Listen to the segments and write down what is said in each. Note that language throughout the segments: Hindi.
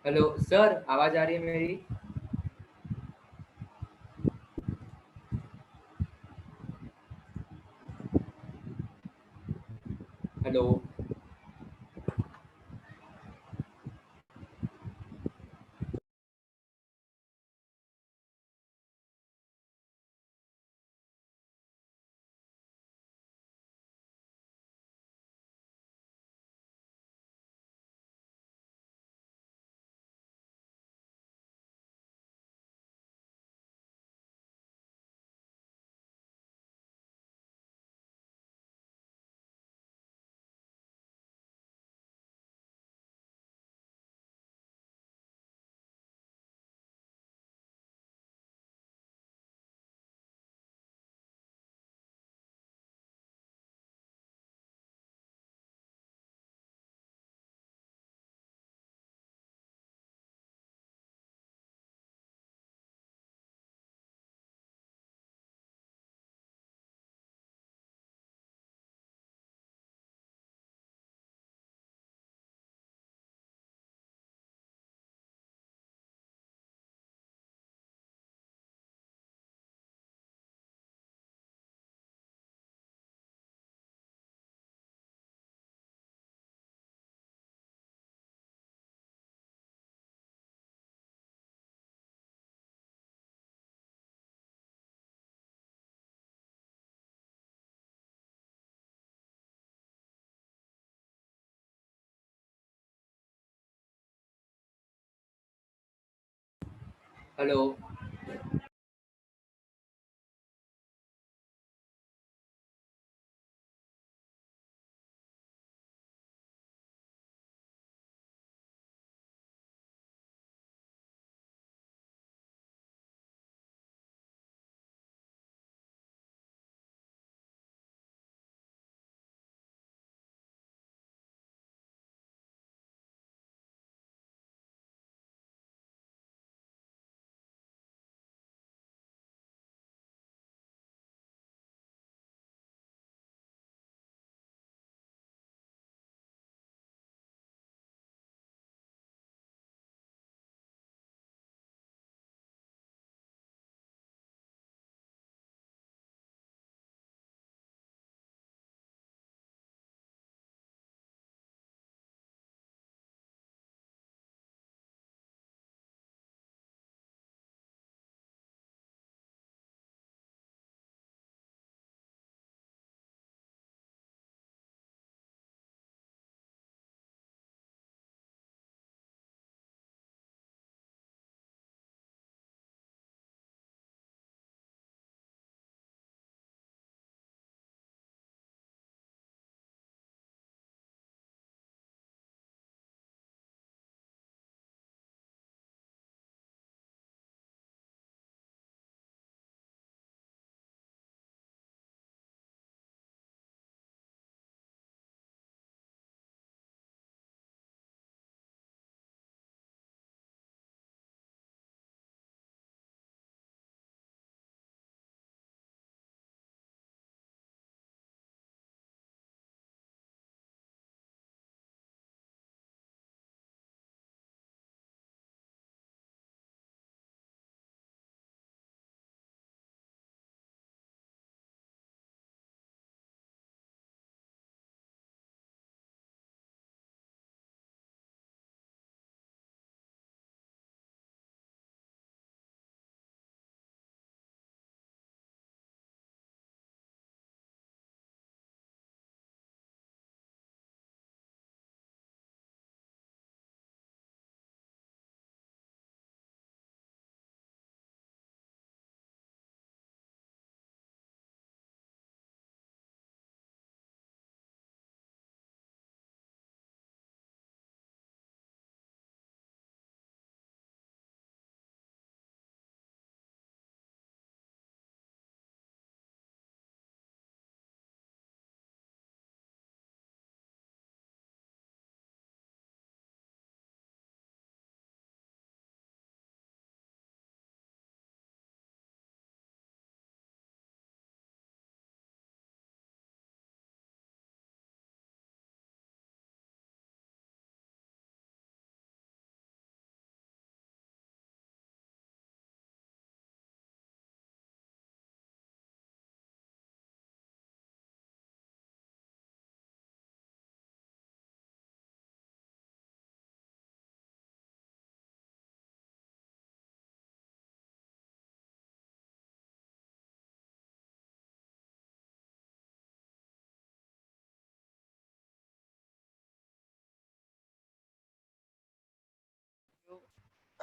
हेलो सर, आवाज आ रही है मेरी? हेलो। हेलो।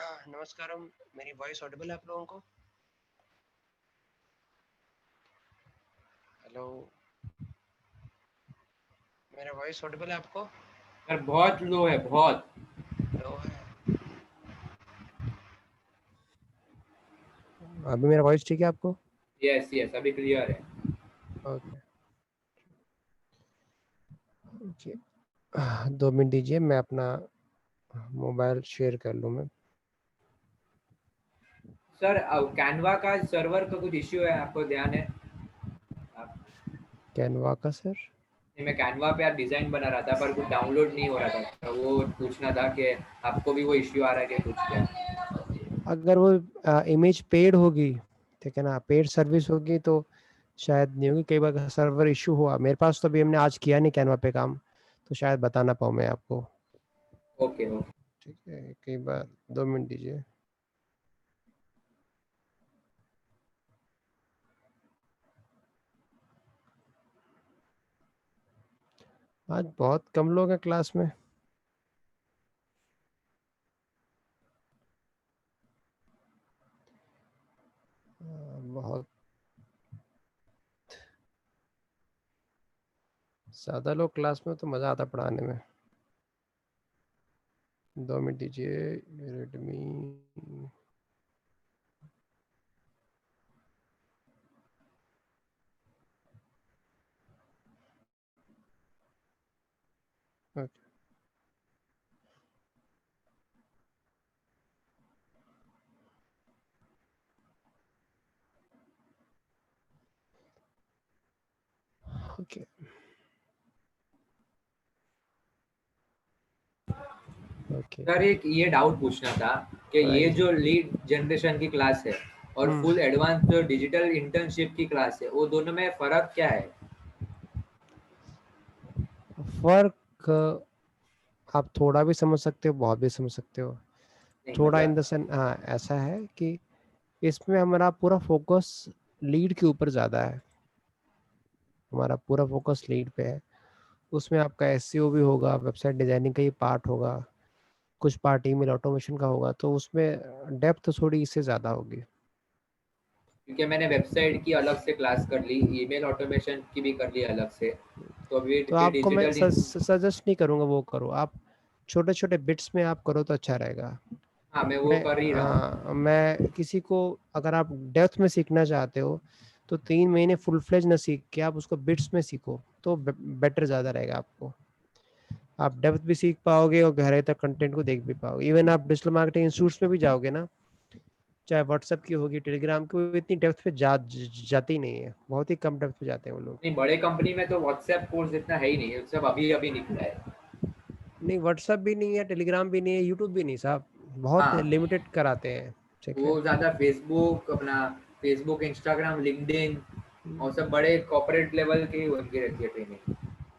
नमस्कारम, मेरी वॉइस ऑडिबल है आप लोगों को? हेलो, मेरा वॉइस ऑडिबल है आपको? सर बहुत लो है, बहुत। लो है। अभी मेरा वॉइस ठीक है आपको? यस यस, अभी क्लियर है। ओके ओके, 2 मिनट दीजिए, मैं अपना मोबाइल शेयर कर लूँ मैं। सर कैनवा का सर्वर का कुछ इश्यू है, आपको ध्यान है? आप, कैनवा का सर? मैं कैनवा पे यार डिजाइन बना रहा था पर कुछ डाउनलोड नहीं हो रहा था, तो वो पूछना था कि आपको भी वो इश्यू आ रहा है कि कुछ क्या। अगर वो इमेज पेड होगी, ठीक है ना, पेड सर्विस होगी तो शायद नहीं होगी। कई बार सर्वर इशू हुआ मेरे पास, तो अभी हमने आज किया नहीं कैनवा पे काम, तो शायद बता ना पाऊँ मैं आपको। Okay okay. ठीक है, कई बार 2 मिनट दीजिए। आज बहुत कम लोग हैं क्लास में। बहुत ज़्यादा लोग क्लास में तो मज़ा आता पढ़ाने में। 2 मिनट दीजिए। Redmi, okay okay okay. Sir एक ये डाउट पूछना था कि ये बताइए। जो लीड जनरेशन की क्लास है और हम्म फुल एडवांस जो डिजिटल इंटर्नशिप की क्लास है, वो दोनों में फर्क क्या है? फर्क आप थोड़ा भी समझ सकते हो, बहुत भी समझ सकते हो। नहीं थोड़ा इन मतलब। द सेंस, हाँ ऐसा है कि इसमें हमारा पूरा फोकस लीड के ऊपर ज़्यादा है। हमारा पूरा फोकस लीड पे है। उसमें आपका एसईओ भी होगा, वेबसाइट डिजाइनिंग का ही पार्ट होगा, कुछ पार्ट ईमेल ऑटोमेशन का होगा, तो उसमें डेप्थ थोड़ी इससे ज़्यादा होगी। क्योंकि मैंने वेबसाइट की अलग से क्लास कर ली, ईमेल ऑटोमेशन की भी कर ली अलग से, तो अभी तो फिर आपको मैं डिजिटल सजेस्ट नहीं करूँगा वो करो आप। छोटे छोटे बिट्स में आप करो तो अच्छा रहेगा। हाँ मैं वो कर ही रहा हूँ। मैं किसी को, अगर आप डेप्थ में सीखना चाहते हो तो 3 महीने फुल फ्लेज ना सीख के आप उसको बिट्स में सीखो तो बेटर ज़्यादा रहेगा आपको। आप डेप्थ भी सीख पाओगे और गहराई तक कंटेंट को देख भी पाओगे। इवन आप डिजिटल मार्केटिंग इंस्टीट्यूट्स में भी जाओगे ना, चाहे व्हाट्सएप की होगी, टेलीग्राम की, वो इतनी डेप्थ पे जाती नहीं है, बहुत ही कम डेप्थ पे जाते हैं वो लोग। नहीं, बड़े कंपनी में तो व्हाट्सएप कोर्स इतना है ही नहीं, सब अभी अभी निकला है। नहीं, व्हाट्सएप भी नहीं है, टेलीग्राम भी नहीं है, यूट्यूब भी नहीं साहब, बहुत हाँ, लिमिटेड कराते हैं। ठीक है। वो ज़्यादा फेसबुक अपना, फेसबुक इंस्टाग्राम लिंक्डइन और सब बड़े कॉर्पोरेट लेवल की उनकी रहती है ट्रेनिंग।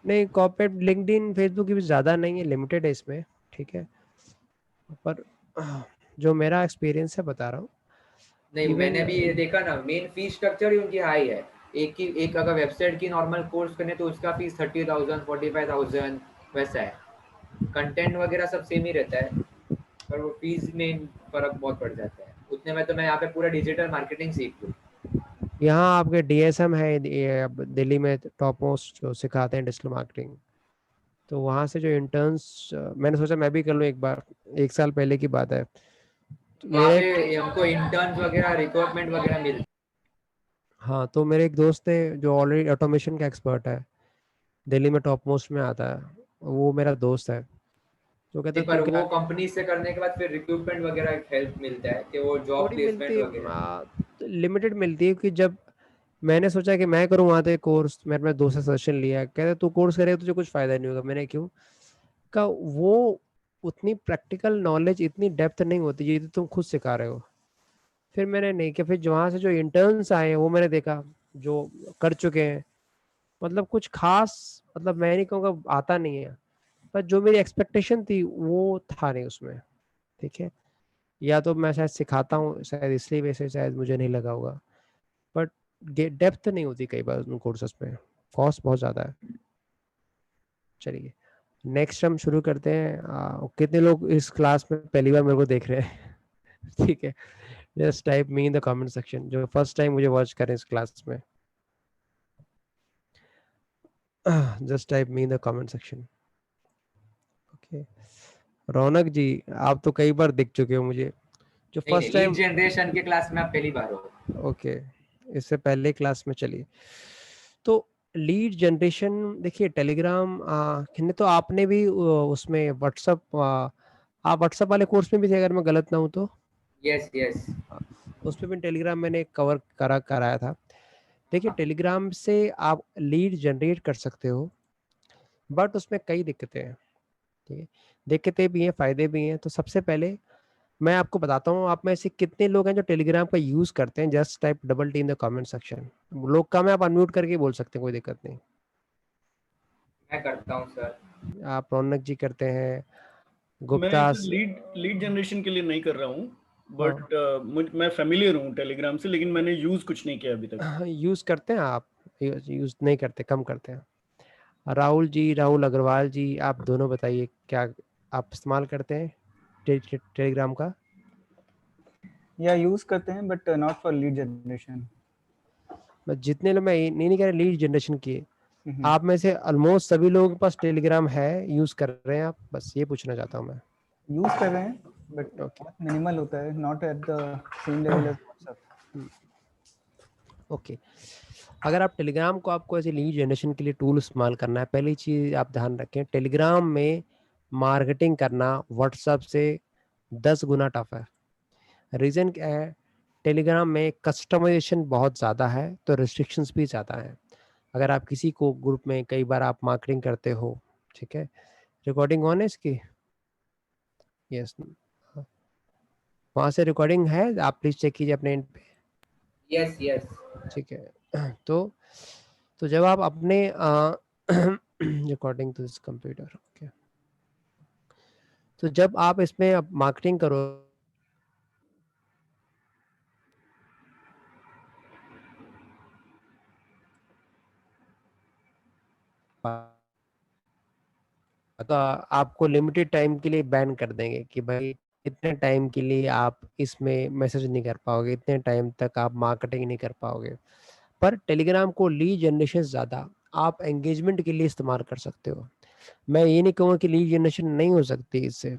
नहीं, कॉर्पोरेट लिंक्डइन फेसबुक की भी ज़्यादा नहीं है, लिमिटेड है इसमें। ठीक है, पर जो मेरा एक्सपीरियंस है बता रहा हूँ। नहीं, इवन मैंने भी ये देखा ना, मेन फीस स्ट्रक्चर ही उनकी हाई है। एक अगर वेबसाइट की नॉर्मल कोर्स करने तो उसका फीस 30,000 45,000 वैसा है। कंटेंट वगैरह सब सेम ही रहता है, पर वो फीस में फर्क बहुत पड़ जाता है। उतने में तो मैं यहाँ पे पूरा डिजिटल मार्केटिंग सीख लूँ। यहाँ आपके डीएसएम है, ये अब दिल्ली में टॉप मोस्ट जो सिखाते हैं डिजिटल मार्केटिंग, तो वहाँ से जो इंटर्न्स, मैंने सोचा मैं भी कर लूँ एक बार। 1 साल पहले की बात है। तो वहाँ मेरे पे एक, हमको इंटर्न्स वगैरह रिक्रूटमेंट वगैरह मिलते हाँ, तो मेरे एक दोस्त है जो ऑलरेडी ऑटोमेशन का एक्सपर्ट है, दिल्ली में टॉप मोस्ट में आता है, वो मेरा दोस्त है। तो कहता हैं, है तू पर क्या। वो कंपनी से करने के बाद फिर रिक्रूटमेंट वगैरह हेल्प मिलता है कि वो जॉब थोड़ी प्लेसमेंट मिलती वगैरह। है, लिमिटेड मिलती है, कि जब मैंने सोचा कि मैं करूँ वहाँ पे कोर्स, मैंने अपने दोस्त से सजेशन लिया, कहते तू कोर्स करेगा तुझे कुछ फायदा नहीं होगा। मैंने क्यों का, वो उतनी प्रैक्टिकल नॉलेज, इतनी डेप्थ नहीं होती जितनी तुम खुद सिखा रहे हो। फिर मैंने नहीं किया। फिर वहाँ से जो इंटर्न्स आए हैं वो मैंने देखा, जो कर चुके हैं, मतलब कुछ खास, मतलब मैं नहीं कहूँगा आता नहीं है, पर जो मेरी एक्सपेक्टेशन थी वो था नहीं उसमें। ठीक है, या तो मैं शायद सिखाता हूँ शायद इसलिए वैसे शायद मुझे नहीं लगा होगा, बट डेप्थ नहीं होती कई बार उन कोर्सेज में, कॉस्ट बहुत ज़्यादा है। चलिए, नेक्स्ट हम शुरू करते हैं। कितने लोग इस क्लास में पहली बार मेरे को देख रहे हैं? ठीक है, just type me in the comment section जो फर्स्ट टाइम मुझे वॉच करें इस क्लास में, just type me in the comment section. Okay, Raunak ji आप तो कई बार दिख चुके हो मुझे, जो नहीं नहीं, फर्स्ट लीड टाइम। जनरेशन के क्लास में आप पहली बार हो। ओके, इससे पहले क्लास में चलिए। तो लीड जनरेशन देखिए, टेलीग्राम ने तो आपने भी उसमें व्हाट्सअप, आप व्हाट्सअप वाले कोर्स में भी थे अगर मैं गलत ना हूँ तो। Yes yes. उस पे भी टेलीग्राम मैंने कवर कराया था। देखिए टेलीग्राम से आप लीड जनरेट कर सकते हो, बट उसमें कई दिक्कतें हैं। ठीक है, दिक्कतें भी हैं, फायदे भी हैं। तो सबसे पहले मैं आपको बताता हूँ, आप में से कितने लोग हैं जो टेलीग्राम का यूज करते हैं। Just type double T in the comment section. लोग कम है, आप अनम्यूट करके बोल सकते हैं, कोई दिक्कत नहीं। मैं करता हूँ सर। आप रौनक जी करते हैं, मैं गुप्ता। इसे लीड लीड जनरेशन के लिए नहीं कर रहा हूँ, हाँ, बट मैं फेमिलियर हूँ टेलीग्राम से, लेकिन मैंने यूज कुछ नहीं किया अभी तक। यूज करते हैं आप? यूज नहीं करते, कम करते हैं। राहुल जी, राहुल अग्रवाल जी, आप दोनों बताइए, क्या आप इस्तेमाल करते हैं टेलीग्राम का? या यूज करते हैं but not for lead generation. जितने लोग, मैं ये नहीं कह रहा लीड जनरेशन की, आप में से ऑलमोस्ट सभी लोगों के पास टेलीग्राम है, यूज कर रहे हैं आप, बस ये पूछना चाहता हूँ मैं। यूज कर रहे हैं बट ओके, बहुत मिनिमल होता है, not at the same level as WhatsApp. Okay. अगर आप टेलीग्राम को, आपको ऐसे लीड जनरेशन के लिए टूल इस्तेमाल करना है, पहली चीज आप ध्यान रखें, टेलीग्राम में मार्केटिंग करना व्हाट्सएप से 10 गुना टफ है। रीजन क्या है? टेलीग्राम में कस्टमाइजेशन बहुत ज़्यादा है, तो रिस्ट्रिक्शंस भी ज़्यादा हैं। अगर आप किसी को ग्रुप में कई बार आप मार्केटिंग करते हो, ठीक है, रिकॉर्डिंग ऑन है इसकी? यस, वहाँ से रिकॉर्डिंग है, आप प्लीज चेक कीजिए अपने एंड पे। Yes yes. ठीक है, तो जब आप अपने recording to this computer, okay, तो जब आप इसमें अब मार्केटिंग करो, तो आपको लिमिटेड टाइम के लिए बैन कर देंगे कि भाई इतने टाइम के लिए आप इसमें मैसेज नहीं कर पाओगे, इतने टाइम तक आप मार्केटिंग नहीं कर पाओगे। पर टेलीग्राम को लीड जनरेशन ज़्यादा आप एंगेजमेंट के लिए इस्तेमाल कर सकते हो। मैं ये नहीं कहूँगा कि लीड जनरेशन नहीं हो सकती इससे,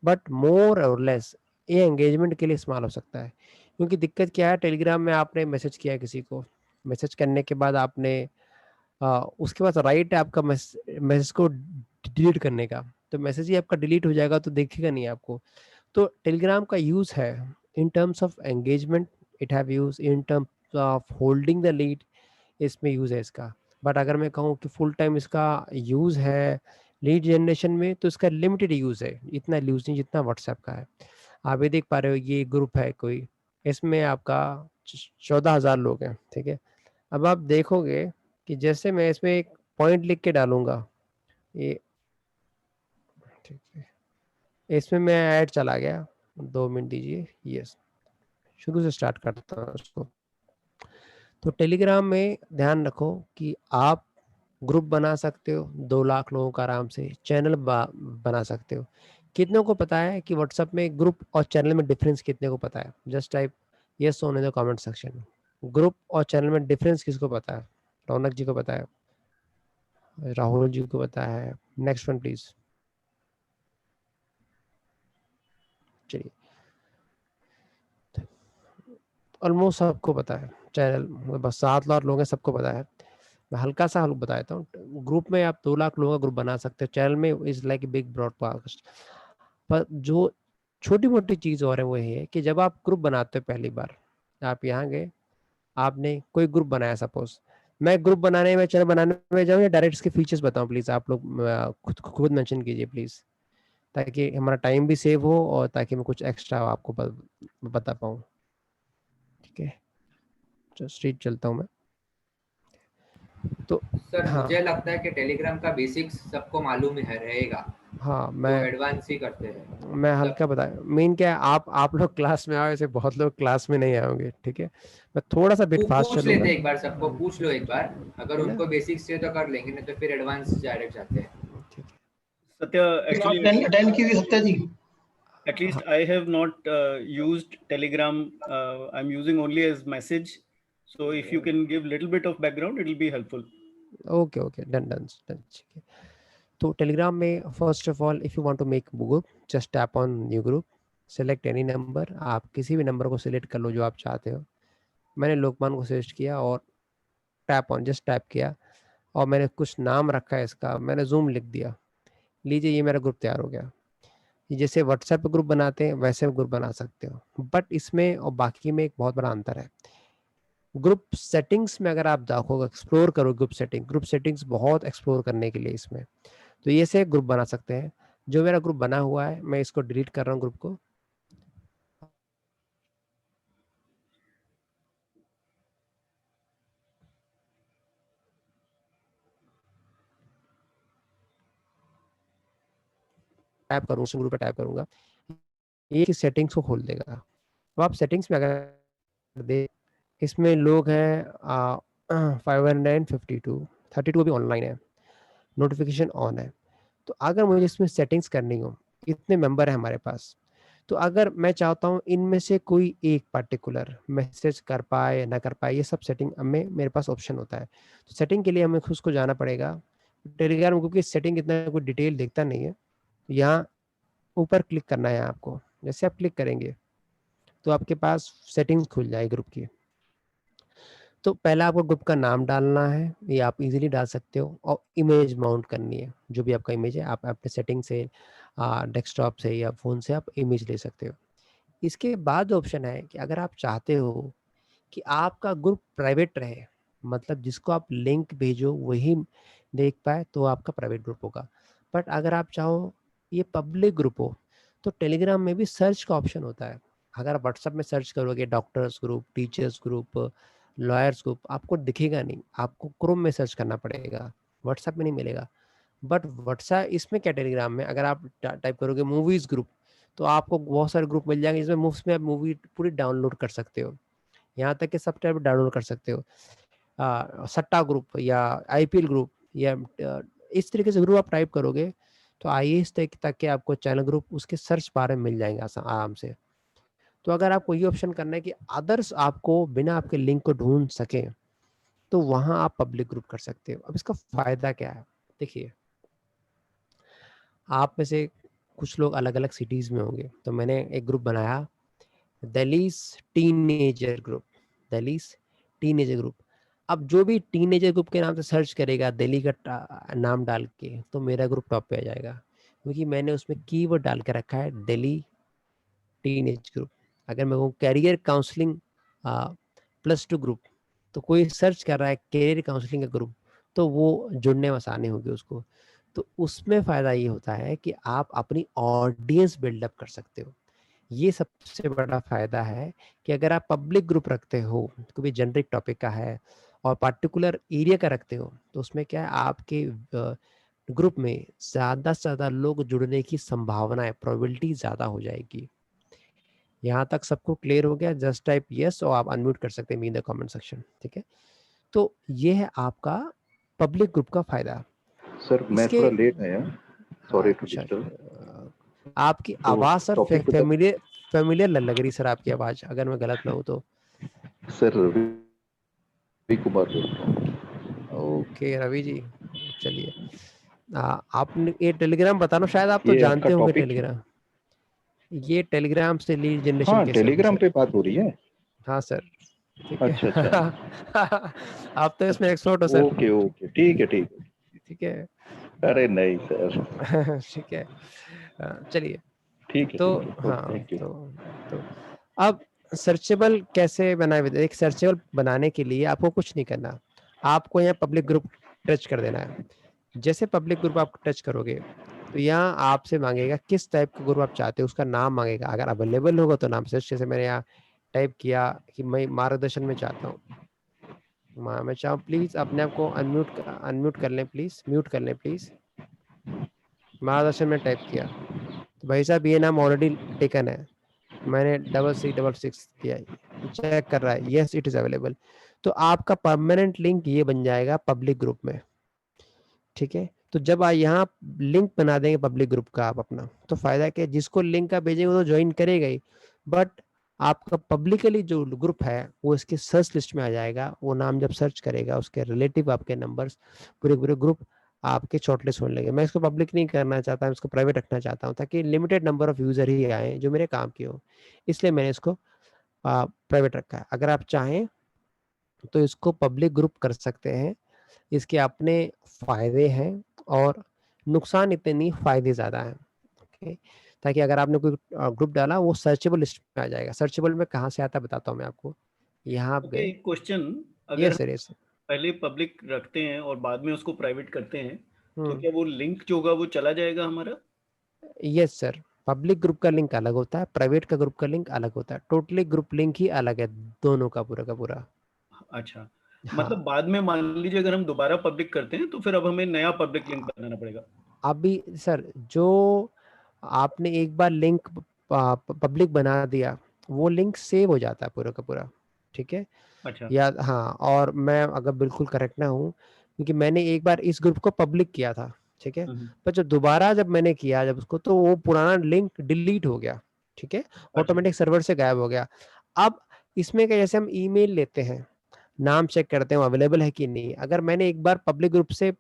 बट मोर और लेस ये एंगेजमेंट के लिए इस्तेमाल हो सकता है। क्योंकि दिक्कत क्या है, टेलीग्राम में आपने मैसेज किया किसी को, मैसेज करने के बाद आपने उसके पास राइट है आपका मैसेज को डिलीट करने का, तो मैसेज ही आपका डिलीट हो जाएगा, तो देखेगा नहीं आपको। तो टेलीग्राम का यूज़ है in terms of engagement, it have use in terms of holding the lead, इसमें यूज़ है इसका। बट अगर मैं कहूँ कि फुल टाइम इसका यूज़ है लीड जनरेशन में, तो इसका लिमिटेड यूज़ है, इतना यूज़ नहीं जितना व्हाट्सएप का है। आप ये देख पा रहे हो, ये ग्रुप है कोई, इसमें आपका 14,000 लोग हैं, ठीक है। अब आप देखोगे कि जैसे मैं इसमें एक पॉइंट लिख के डालूंगा, ये ठीक है, इसमें मैं ऐड चला गया, 2 मिनट दीजिए, यस, शुरू से स्टार्ट करता हूँ उसको। तो टेलीग्राम में ध्यान रखो कि आप ग्रुप बना सकते हो 2 लाख लोगों का आराम से, चैनल बना सकते हो। कितनों को पता है कि व्हाट्सएप में ग्रुप और चैनल में डिफरेंस, कितने को पता है? Just type yes on in the comment section. Group और चैनल में डिफरेंस किसको पता है? रौनक जी को पता है, राहुल जी को पता है, नेक्स्ट वन प्लीज। चलिए, ऑलमोस्ट सबको पता है, चैनल बस 7 लाख लोग हैं, सबको पता है। मैं हल्का सा बता देता हूँ, ग्रुप में आप 2 लाख लोगों का ग्रुप बना सकते हो, चैनल में इज लाइक बिग ब्रॉडकास्ट। पर जो छोटी मोटी चीज़ और है वो ये है कि जब आप ग्रुप बनाते हो पहली बार, आप यहाँ गए, आपने कोई ग्रुप बनाया, सपोज मैं ग्रुप बनाने में, चैनल बनाने में जाऊँ, या डायरेक्ट इसके फीचर्स बताऊँ? प्लीज़ आप लोग खुद मेंशन कीजिए प्लीज़, ताकि हमारा टाइम भी सेव हो और ताकि मैं कुछ एक्स्ट्रा आपको बता पाऊँ। ठीक है, तो स्ट्रीट चलता हूँ मैं। तो सर हाँ, मुझे लगता है कि टेलीग्राम का बेसिक्स सबको मालूम ही है रहेगा, हाँ, तो एडवांस ही करते हैं मैं सब। हल्का बताया, मेन क्या है, आप लोग क्लास में आओ, ऐसे बहुत लोग क्लास में नहीं आएंगे, ठीक है। मैं थोड़ा सा बिट फास्ट पूछ चलूंगा, लेते एक बार, सबको पूछ लो एक बार, अगर है ना? उनको बेसिक्स चाहिए तो कर लेंगे, नहीं तो फिर एडवांस डायरेक्ट जाते हैं। ठीक है, सत्या, आप अटेंड कीजिए सत्या जी। At least I have not used Telegram. I'm using only as message. So if you can give little bit of background, it will be helpful. Okay okay, done done done, ठीक है। तो टेलीग्राम में first of all if you want to make group, just tap on new group, select any number, आप किसी भी नंबर को सिलेक्ट कर लो जो आप चाहते हो। मैंने लोकमान को सजेस्ट किया और टैप ऑन, जस्ट टैप किया और मैंने कुछ नाम रखा है इसका, मैंने जूम लिख दिया। लीजिए ये मेरा ग्रुप तैयार हो गया। जैसे व्हाट्सएप पे ग्रुप बनाते हैं वैसे ग्रुप बना सकते हो, बट इसमें और बाकी में एक बहुत बड़ा अंतर है। ग्रुप सेटिंग्स में अगर आप देखोगे, एक्सप्लोर करो ग्रुप सेटिंग्स बहुत एक्सप्लोर करने के लिए इसमें, तो ये से ग्रुप बना सकते हैं। जो मेरा ग्रुप बना हुआ है मैं इसको डिलीट कर रहा हूँ ग्रुप को। टैप करूँगा ग्रुप पे टैप करूंगा, ये सेटिंग्स को खोल देगा। तो आप सेटिंग्स में अगर दे, इसमें लोग हैं 552, 32 भी ऑनलाइन है, नोटिफिकेशन ऑन है। तो अगर मुझे इसमें सेटिंग्स करनी हो, इतने मेंबर है हमारे पास, तो अगर मैं चाहता हूँ इनमें से कोई एक पर्टिकुलर मैसेज कर पाए या ना कर पाए, ये सब सेटिंग में मेरे पास ऑप्शन होता है। तो सेटिंग के लिए हमें उसको जाना पड़ेगा टेलीग्राम, क्योंकि सेटिंग इतना कोई डिटेल देखता नहीं है। यहाँ ऊपर क्लिक करना है आपको, जैसे आप क्लिक करेंगे तो आपके पास सेटिंग्स खुल जाएगी ग्रुप की। तो पहला आपको ग्रुप का नाम डालना है, ये आप इजीली डाल सकते हो, और इमेज माउंट करनी है, जो भी आपका इमेज है आप अपने सेटिंग से डेस्कटॉप से या फ़ोन से आप इमेज ले सकते हो। इसके बाद ऑप्शन है कि अगर आप चाहते हो कि आपका ग्रुप प्राइवेट रहे, मतलब जिसको आप लिंक भेजो वही देख पाए, तो आपका प्राइवेट ग्रुप होगा। बट अगर आप चाहो ये पब्लिक ग्रुप हो, तो टेलीग्राम में भी सर्च का ऑप्शन होता है। अगर आप व्हाट्सएप में सर्च करोगे doctors group, teachers group, lawyers group, आपको दिखेगा नहीं, आपको क्रोम में सर्च करना पड़ेगा, व्हाट्सएप में नहीं मिलेगा। बट व्हाट्सएप इसमें क्या, टेलीग्राम में अगर आप टाइप करोगे मूवीज ग्रुप, तो आपको बहुत सारे ग्रुप मिल जाएंगे जिसमें मुफ्त में आप मूवी पूरी डाउनलोड कर सकते हो, यहाँ तक कि सब टाइप डाउनलोड कर सकते हो। सट्टा ग्रुप या आईपीएल ग्रुप या इस तरीके से ग्रुप आप टाइप करोगे तो आईएएस तक के आपको चैनल ग्रुप उसके सर्च बार में मिल जाएंगे आराम से। तो अगर आपको ये ऑप्शन करना है कि अदर्स आपको बिना आपके लिंक को ढूंढ सके, तो वहां आप पब्लिक ग्रुप कर सकते हो। अब इसका फायदा क्या है, देखिए आप में से कुछ लोग अलग अलग सिटीज में होंगे, तो मैंने एक ग्रुप बनाया, Delhi's teenager group, Delhi's teenager group. अब जो भी टीनेजर ग्रुप के नाम से सर्च करेगा दिल्ली का नाम डाल के, तो मेरा ग्रुप टॉप पे आ जाएगा, क्योंकि मैंने उसमें कीवर्ड डाल के रखा है दिल्ली टीनेज ग्रुप। अगर मैं कहूँ कैरियर काउंसलिंग +2 ग्रुप, तो कोई सर्च कर रहा है कैरियर काउंसलिंग का ग्रुप, तो वो जुड़ने में आसानी होगी उसको। तो उसमें फ़ायदा ये होता है कि आप अपनी ऑडियंस बिल्डअप कर सकते हो। ये सबसे बड़ा फ़ायदा है कि अगर आप पब्लिक ग्रुप रखते हो, कोई जेनरिक टॉपिक का है और पर्टिकुलर एरिया का रखते हो, तो उसमें क्या है, आपके ग्रुप में ज़्यादा से ज़्यादा लोग जुड़ने की संभावना है, प्रोबेबिलिटी ज़्यादा हो जाएगी। यहाँ तक सबको क्लियर हो गया? जस्ट टाइप यस और आप अनम्यूट कर सकते हैं मी इन द कमेंट सेक्शन, ठीक है। तो ये है आपका पब्लिक ग्रुप का फायदा। सर मैं इसके थोड़ा लेट आया, सॉरी टू अच्छा, डिस्टर्ब। आपकी तो आवाज़ सर टॉपिक बता फेमिलियर लग रही सर, आपकी आवाज़, अगर मैं गलत ना हूँ तो। सर, रवि कुमार बोल रहा हूँ। ओके रवि जी, चलिए आपने ये टेलीग्राम बताना, शायद आप तो ये आपका जानते होंगे टॉपिक, टेलीग्राम, ये टेलीग्राम से लीड जनरेशन हाँ कैसे होगी टेलीग्राम सर। पे बात हो रही है। हाँ सर, ठीक है। अच्छा अच्छा आप तो इसमें अच्छा, एक्सपर्ट हो सर। ओके ओके, ठीक है ठीक है। ठीक है। अरे नहीं सर, ठीक है, चलिए। ठीक है तो ठीक है, हाँ, थैंक यू। तो अब सर्चेबल कैसे बनाए, एक सर्चेबल बनाने के लिए आपको कुछ नहीं करना, आपको यहाँ पब्लिक ग्रुप टच कर देना है। जैसे पब्लिक ग्रुप आप टच करोगे तो यहाँ आपसे मांगेगा किस टाइप का ग्रुप आप चाहते हो, उसका नाम मांगेगा, अगर अवेलेबल होगा तो नाम सर्च, जैसे मैंने यहाँ टाइप किया कि मैं मार्गदर्शन में चाहता हूँ, मैं चाहूँ प्लीज अपने आप को अनम्यूट कर लें प्लीज, म्यूट कर लें प्लीज, मार्गदर्शन में टाइप किया, तो भाई साहब ये नाम ऑलरेडी टेकन है, मैंने 6666 किया, चेक कर रहा है, यस इट इज अवेलेबल। तो आपका परमानेंट लिंक ये बन जाएगा पब्लिक ग्रुप में, ठीक है। तो जब यहाँ लिंक बना देंगे पब्लिक ग्रुप का आप अपना, तो फायदा क्या है, जिसको लिंक आप भेजेंगे वो तो ज्वाइन करेगा ही, बट आपका पब्लिकली जो ग्रुप है वो इसके सर्च लिस्ट में आ जाएगा। वो नाम जब सर्च करेगा उसके रिलेटिव आपके नंबर्स पूरे पूरे ग्रुप आपके शॉर्टलिस्ट होने लगे। मैं इसको पब्लिक नहीं करना चाहता, मैं इसको प्राइवेट रखना चाहता हूँ ताकि लिमिटेड नंबर ऑफ यूजर ही आए जो मेरे काम के हो, इसलिए मैंने इसको प्राइवेट रखा है। अगर आप चाहें तो इसको पब्लिक ग्रुप कर सकते हैं, इसके अपने फायदे हैं और नुकसान इतने नहीं, फायदे ज़्यादा हैं। ओके, ताकि अगर आपने कोई ग्रुप डाला वो सर्चेबल लिस्ट में आ जाएगा। सर्चेबल में कहाँ से आता है बताता हूँ मैं आपको। यहाँ आप ओके, गए, एक क्वेश्चन, अगर ये हम सर ये सर पहले पब्लिक रखते हैं और बाद में उसको प्राइवेट करते हैं, तो हम्म क्या वो लिंक जो होगा वो चला जाएगा हमारा? यस सर, पब्लिक ग्रुप का लिंक अलग होता है, प्राइवेट का ग्रुप का लिंक अलग होता है, टोटली ग्रुप लिंक ही अलग है दोनों का पूरा। अच्छा, मतलब हाँ, बाद में मान लीजिए अगर हम दोबारा पब्लिक करते हैं तो फिर अब हमें नया पब्लिक लिंक बनाना पड़ेगा? अभी सर जो आपने एक बार लिंक पब्लिक बना दिया वो लिंक सेव हो जाता है पूरा का पूरा, ठीक है। अच्छा। या हाँ, और मैं अगर बिल्कुल करेक्ट ना हूँ, क्योंकि मैंने एक बार इस ग्रुप को पब्लिक किया था, ठीक है, हम्म, पर जब मैंने किया जब उसको, तो वो पुराना लिंक डिलीट हो गया, ठीक है, अच्छा। ऑटोमेटिक सर्वर से गायब हो गया। अब इसमें क्या, जैसे हम ईमेल लेते हैं, नाम चेक करते हैं अवेलेबल है कि नहीं, अगर मैंने एक बार पब्लिक ग्रुप से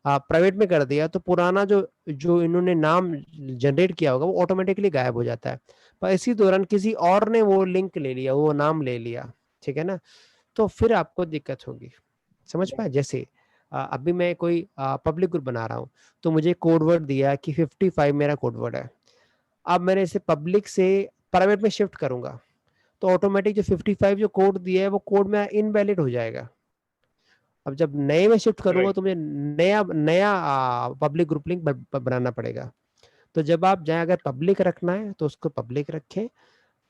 प्राइवेट में कर दिया तो पुराना जो जो इन्होंने नाम जनरेट किया होगा वो ऑटोमेटिकली गायब हो जाता है। पर इसी दौरान किसी और ने वो लिंक ले लिया, वो नाम ले लिया, ठीक है ना, तो फिर आपको दिक्कत होगी। समझ पाए? जैसे अभी मैं कोई पब्लिक ग्रुप बना रहा हूँ, तो मुझे कोड वर्ड दिया कि 55 मेरा कोड वर्ड है। अब मैंने इसे पब्लिक से प्राइवेट में शिफ्ट करूंगा तो ऑटोमेटिक जो 55 जो कोड दिया है वो कोड में इनवैलिड हो जाएगा। अब जब नए में शिफ्ट करूंगा राइट। तो मुझे नया नया पब्लिक ग्रुप लिंक बनाना पड़ेगा। तो जब आप जाए, अगर पब्लिक रखना है तो उसको पब्लिक रखें।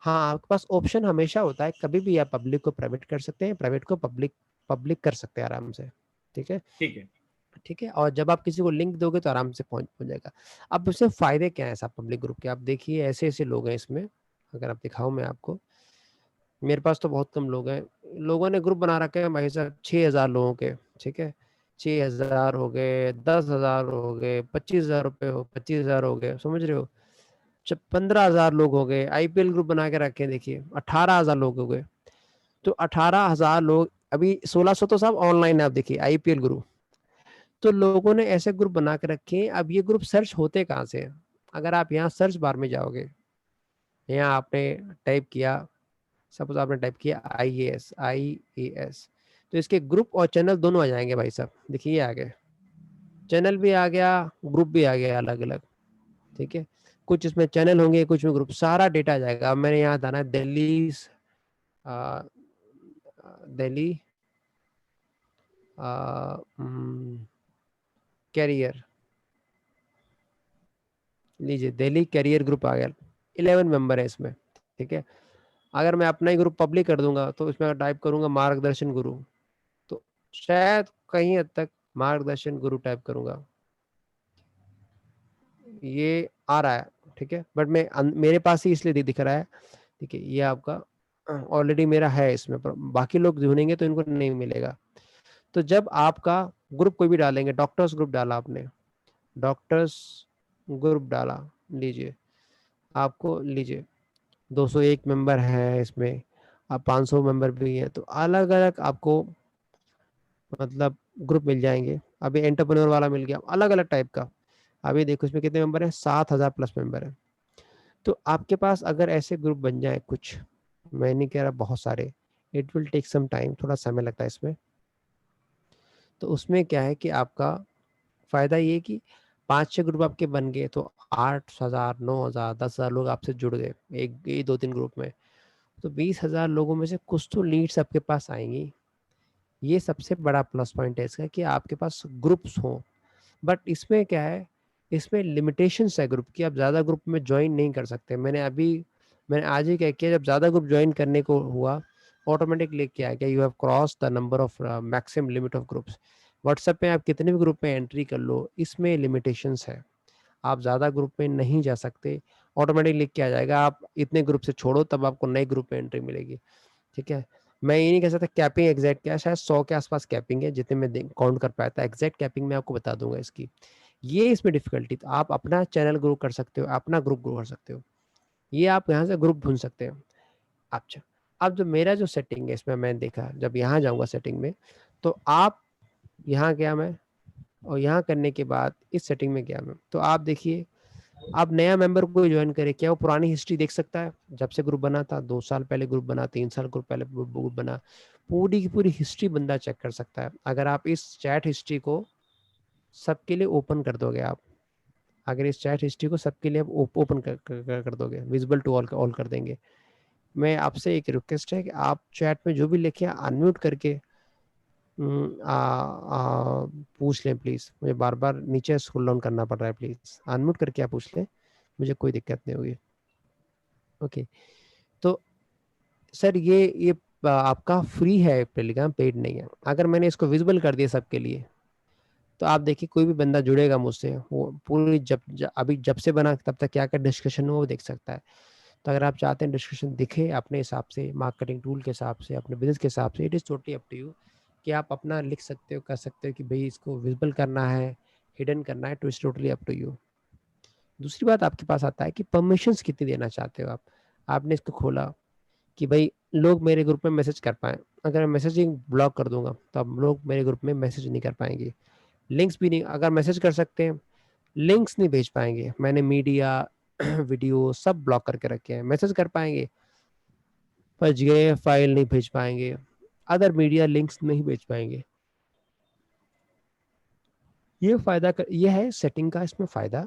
हाँ, आपके पास ऑप्शन हमेशा होता है, कभी भी आप पब्लिक को प्राइवेट कर सकते हैं, प्राइवेट को पब्लिक पब्लिक कर सकते हैं आराम से, ठीक है। ठीक है। ठीक है, और जब आप किसी को लिंक दोगे तो आराम से पहुंच जाएगा। अब इससे फायदे क्या है साहब पब्लिक ग्रुप के, आप देखिए ऐसे ऐसे लोग हैं इसमें, अगर आप दिखाऊं मैं आपको, मेरे पास तो बहुत कम लोग हैं। लोगों ने ग्रुप बना रखे हैं भाई साहब 6,000 लोगों के, ठीक है, 6,000 हो गए, 10,000 हो गए, 25,000 रुपये हो, 25,000 हो गए, समझ रहे हो, 15,000 लोग हो गए। आईपीएल ग्रुप बना के रखे हैं, देखिए 18,000 लोग हो गए। तो 18,000 लोग, अभी 1,600 तो सब ऑनलाइन है, आप देखिए आईपीएल ग्रुप। तो लोगों ने ऐसे ग्रुप बना के रखे हैं। अब ये ग्रुप सर्च होते कहाँ से हैं? अगर आप यहाँ सर्च बार में जाओगे, यहाँ आपने टाइप किया, सपोज आपने टाइप किया IAS, तो इसके ग्रुप और चैनल दोनों आ जाएंगे भाई साहब। देखिए ये आ गए, चैनल भी आ गया, ग्रुप भी आ गया अलग अलग, ठीक है। कुछ इसमें चैनल होंगे, कुछ में ग्रुप, सारा डेटा आ जाएगा। अब मैंने यहाँ डाला है दिल्ली दिल्ली कैरियर, लीजिए दिल्ली कैरियर ग्रुप आ गया, 11 मेंबर है इसमें, ठीक है। अगर मैं अपना ही ग्रुप पब्लिक कर दूंगा तो इसमें टाइप करूंगा मार्गदर्शन गुरु, तो शायद कहीं हद तक मार्गदर्शन गुरु टाइप करूंगा, ये आ रहा है, ठीक है, बट मैं मेरे पास ही इसलिए दिख रहा है, ठीक है। ये आपका ऑलरेडी मेरा है इसमें, पर बाकी लोग ढूंढेंगे तो इनको नहीं मिलेगा। तो जब आपका ग्रुप कोई भी डालेंगे, डॉक्टर्स ग्रुप डाला आपने, डॉक्टर्स ग्रुप डाला, लीजिए आपको, लीजिए 201 मेंबर है इसमें, आप 500 मेंबर भी है, तो अलग अलग आपको मतलब ग्रुप मिल जाएंगे। अभी एंटरप्रेन्योर वाला मिल गया, अलग अलग टाइप का। अभी देखो इसमें कितने मेंबर हैं, 7,000 प्लस मेंबर है। तो आपके पास अगर ऐसे ग्रुप बन जाए कुछ, मैं नहीं कह रहा बहुत सारे, it will take some time, थोड़ा समय लगता है इसमें। तो उसमें क्या है कि आपका फायदा ये कि 5-6 ग्रुप आपके बन गए तो 8,000 9,000 10,000 लोग आपसे जुड़ गए एक ये 2-3 ग्रुप में, तो 20,000 लोगों में से कुछ तो लीड्स आपके पास आएंगी। ये सबसे बड़ा प्लस पॉइंट है इसका कि आपके पास ग्रुप्स हों। बट इसमें क्या है, इसमें लिमिटेशंस है ग्रुप की, आप ज़्यादा ग्रुप में ज्वाइन नहीं कर सकते। मैंने आज ही क्या किया, जब ज़्यादा ग्रुप ज्वाइन करने को हुआ, ऑटोमेटिक लिख के आ गया you have cross the number of maximum limit of groups. WhatsApp पे आप कितने भी ग्रुप में एंट्री कर लो, इसमें लिमिटेशंस है, आप ज़्यादा ग्रुप में नहीं जा सकते। ऑटोमेटिक लिख के आ जाएगा आप इतने ग्रुप से छोड़ो तब आपको नए ग्रुप में एंट्री मिलेगी, ठीक है। मैं ये नहीं कह सकता कैपिंग एग्जैक्ट क्या है, शायद 100 के आसपास कैपिंग है जितने मैं काउंट कर पाया था। एग्जैक्ट कैपिंग मैं आपको बता दूंगा इसकी ये इसमें डिफिकल्टी। तो आप अपना चैनल ग्रो कर सकते हो, अपना ग्रुप ग्रो कर सकते हो, ये आप यहाँ से ग्रुप ढूंढ सकते हो। अच्छा, अब जो मेरा जो सेटिंग है इसमें मैंने देखा, जब यहाँ जाऊँगा सेटिंग में, तो आप यहाँ गया मैं, और यहाँ करने के बाद इस सेटिंग में गया मैं, तो आप देखिए, आप नया मेंबर को ज्वाइन करे, क्या वो पुरानी हिस्ट्री देख सकता है? जब से ग्रुप बना था, 2 साल पहले ग्रुप बना, 3 साल ग्रुप पहले ग्रुप बना, पूरी की पूरी हिस्ट्री बंदा चेक कर सकता है। अगर आप इस चैट हिस्ट्री को सबके लिए ओपन कर दोगे, आप अगर इस चैट हिस्ट्री को सबके लिए ओपन कर दोगे, विजिबल टू ऑल कर देंगे, मैं आपसे एक रिक्वेस्ट है कि आप चैट में जो भी लिखे अनम्यूट करके पूछ लें प्लीज़। मुझे बार बार नीचे स्क्रॉल डाउन करना पड़ रहा है, प्लीज़ अनम्यूट करके आप पूछ लें, मुझे कोई दिक्कत नहीं होगी। ओके, तो सर ये आपका फ्री है टेलीग्राम, पेड नहीं है। अगर मैंने इसको विजिबल कर दिया सबके लिए, तो आप देखिए कोई भी बंदा जुड़ेगा मुझसे, वो पूरी अभी जब से बना तब तक क्या क्या डिस्कशन हो वो देख सकता है। तो अगर आप चाहते हैं डिस्कशन दिखे अपने हिसाब से, मार्केटिंग टूल के हिसाब से, अपने बिजनेस के हिसाब से, it is totally up to you कि आप अपना लिख सकते हो, कर सकते हो कि भाई इसको विजिबल करना है, हिडन करना है, तो it's totally up to you. दूसरी बात आपके पास आता है कि परमिशंस कितनी देना चाहते हो आप। आपने इसको खोला कि भाई लोग मेरे ग्रुप में मैसेज कर पाएँ। अगर मैं मैसेजिंग ब्लॉक कर दूंगा तो अब लोग मेरे ग्रुप में मैसेज नहीं कर पाएंगे, लिंक्स भी नहीं, अगर मैसेज कर सकते हैं लिंक्स नहीं भेज पाएंगे। मैंने मीडिया वीडियो सब ब्लॉक करके रखे हैं, मैसेज कर पाएंगे पर जीआईएफ फाइल नहीं भेज पाएंगे, अदर मीडिया लिंक्स नहीं भेज पाएंगे। ये फायदा ये है सेटिंग का इसमें फायदा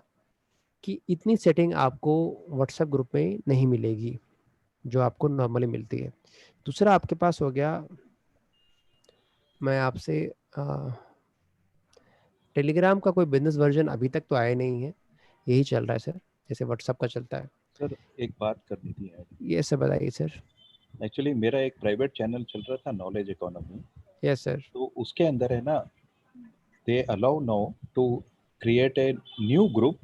कि इतनी सेटिंग आपको व्हाट्सएप ग्रुप में नहीं मिलेगी जो आपको नॉर्मली मिलती है। दूसरा आपके पास हो गया, मैं आपसे टेलीग्राम का कोई बिजनेस वर्जन अभी तक तो आया नहीं है, यही चल रहा है सर जैसे व्हाट्सएप का चलता है। सर एक बात करनी थी यार, ये सब बताइए सर। एक्चुअली मेरा एक प्राइवेट चैनल चल रहा था नॉलेज इकोनॉमी, यस सर। तो उसके अंदर है ना, they allow now to create a new group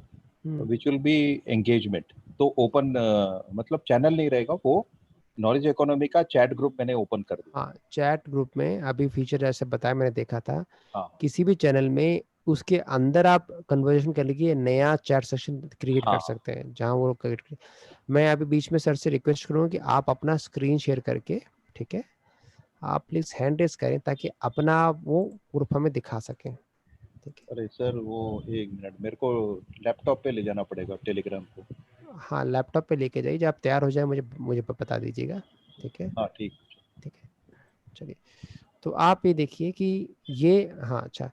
which will be engagement. तो ओपन मतलब चैनल नहीं रहेगा, वो नॉलेज इकोनॉमी का चैट ग्रुप मैंने ओपन कर दिया। हाँ, चैट ग्रुप में अभी फीचर जैसे बताया मैंने देखा था, हाँ किसी भी चैनल में उसके अंदर आप कन्वर्सेशन कर लीजिए, नया चैट सेक्शन क्रिएट कर हाँ सकते हैं जहाँ वो क्रिएट। मैं अभी बीच में सर से रिक्वेस्ट करूँगा कि आप अपना स्क्रीन शेयर करके, ठीक है, आप प्लीज हैंड रेस करें ताकि अपना वो ग्रुप हमें दिखा सकें, ठीक है। अरे सर वो एक मिनट, मेरे को लैपटॉप पे ले जाना पड़ेगा टेलीग्राम को। हाँ, लैपटॉप पे लेके जाइए, जब आप तैयार हो जाए मुझे मुझे बता दीजिएगा, ठीक है। हाँ ठीक। ठीक है, चलिए। तो आप ये देखिए कि ये, हाँ अच्छा,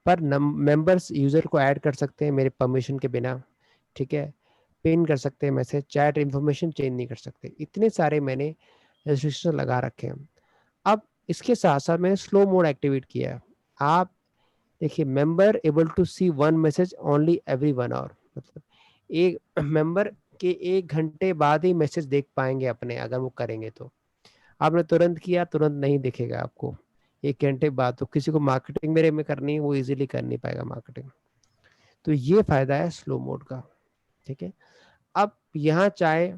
पर मेंबर्स यूजर को ऐड कर सकते हैं मेरे परमिशन के बिना, ठीक है, पिन कर सकते हैं मैसेज, चैट इन्फॉर्मेशन चेंज नहीं कर सकते, इतने सारे मैंने रेस्ट्रिक्शन लगा रखे हैं। अब इसके साथ साथ मैंने स्लो मोड एक्टिवेट किया है। आप देखिए, member able to see one message only every 1 hour, मतलब एक मेंबर के 1 घंटे बाद ही मैसेज देख पाएंगे अपने, अगर वो करेंगे तो। आपने तुरंत किया, तुरंत नहीं दिखेगा आपको, 1 घंटे बाद। तो किसी को मार्केटिंग मेरे में करनी है वो इजीली कर नहीं पाएगा मार्केटिंग। तो ये फायदा है स्लो मोड का, ठीक है। अब यहाँ चाहे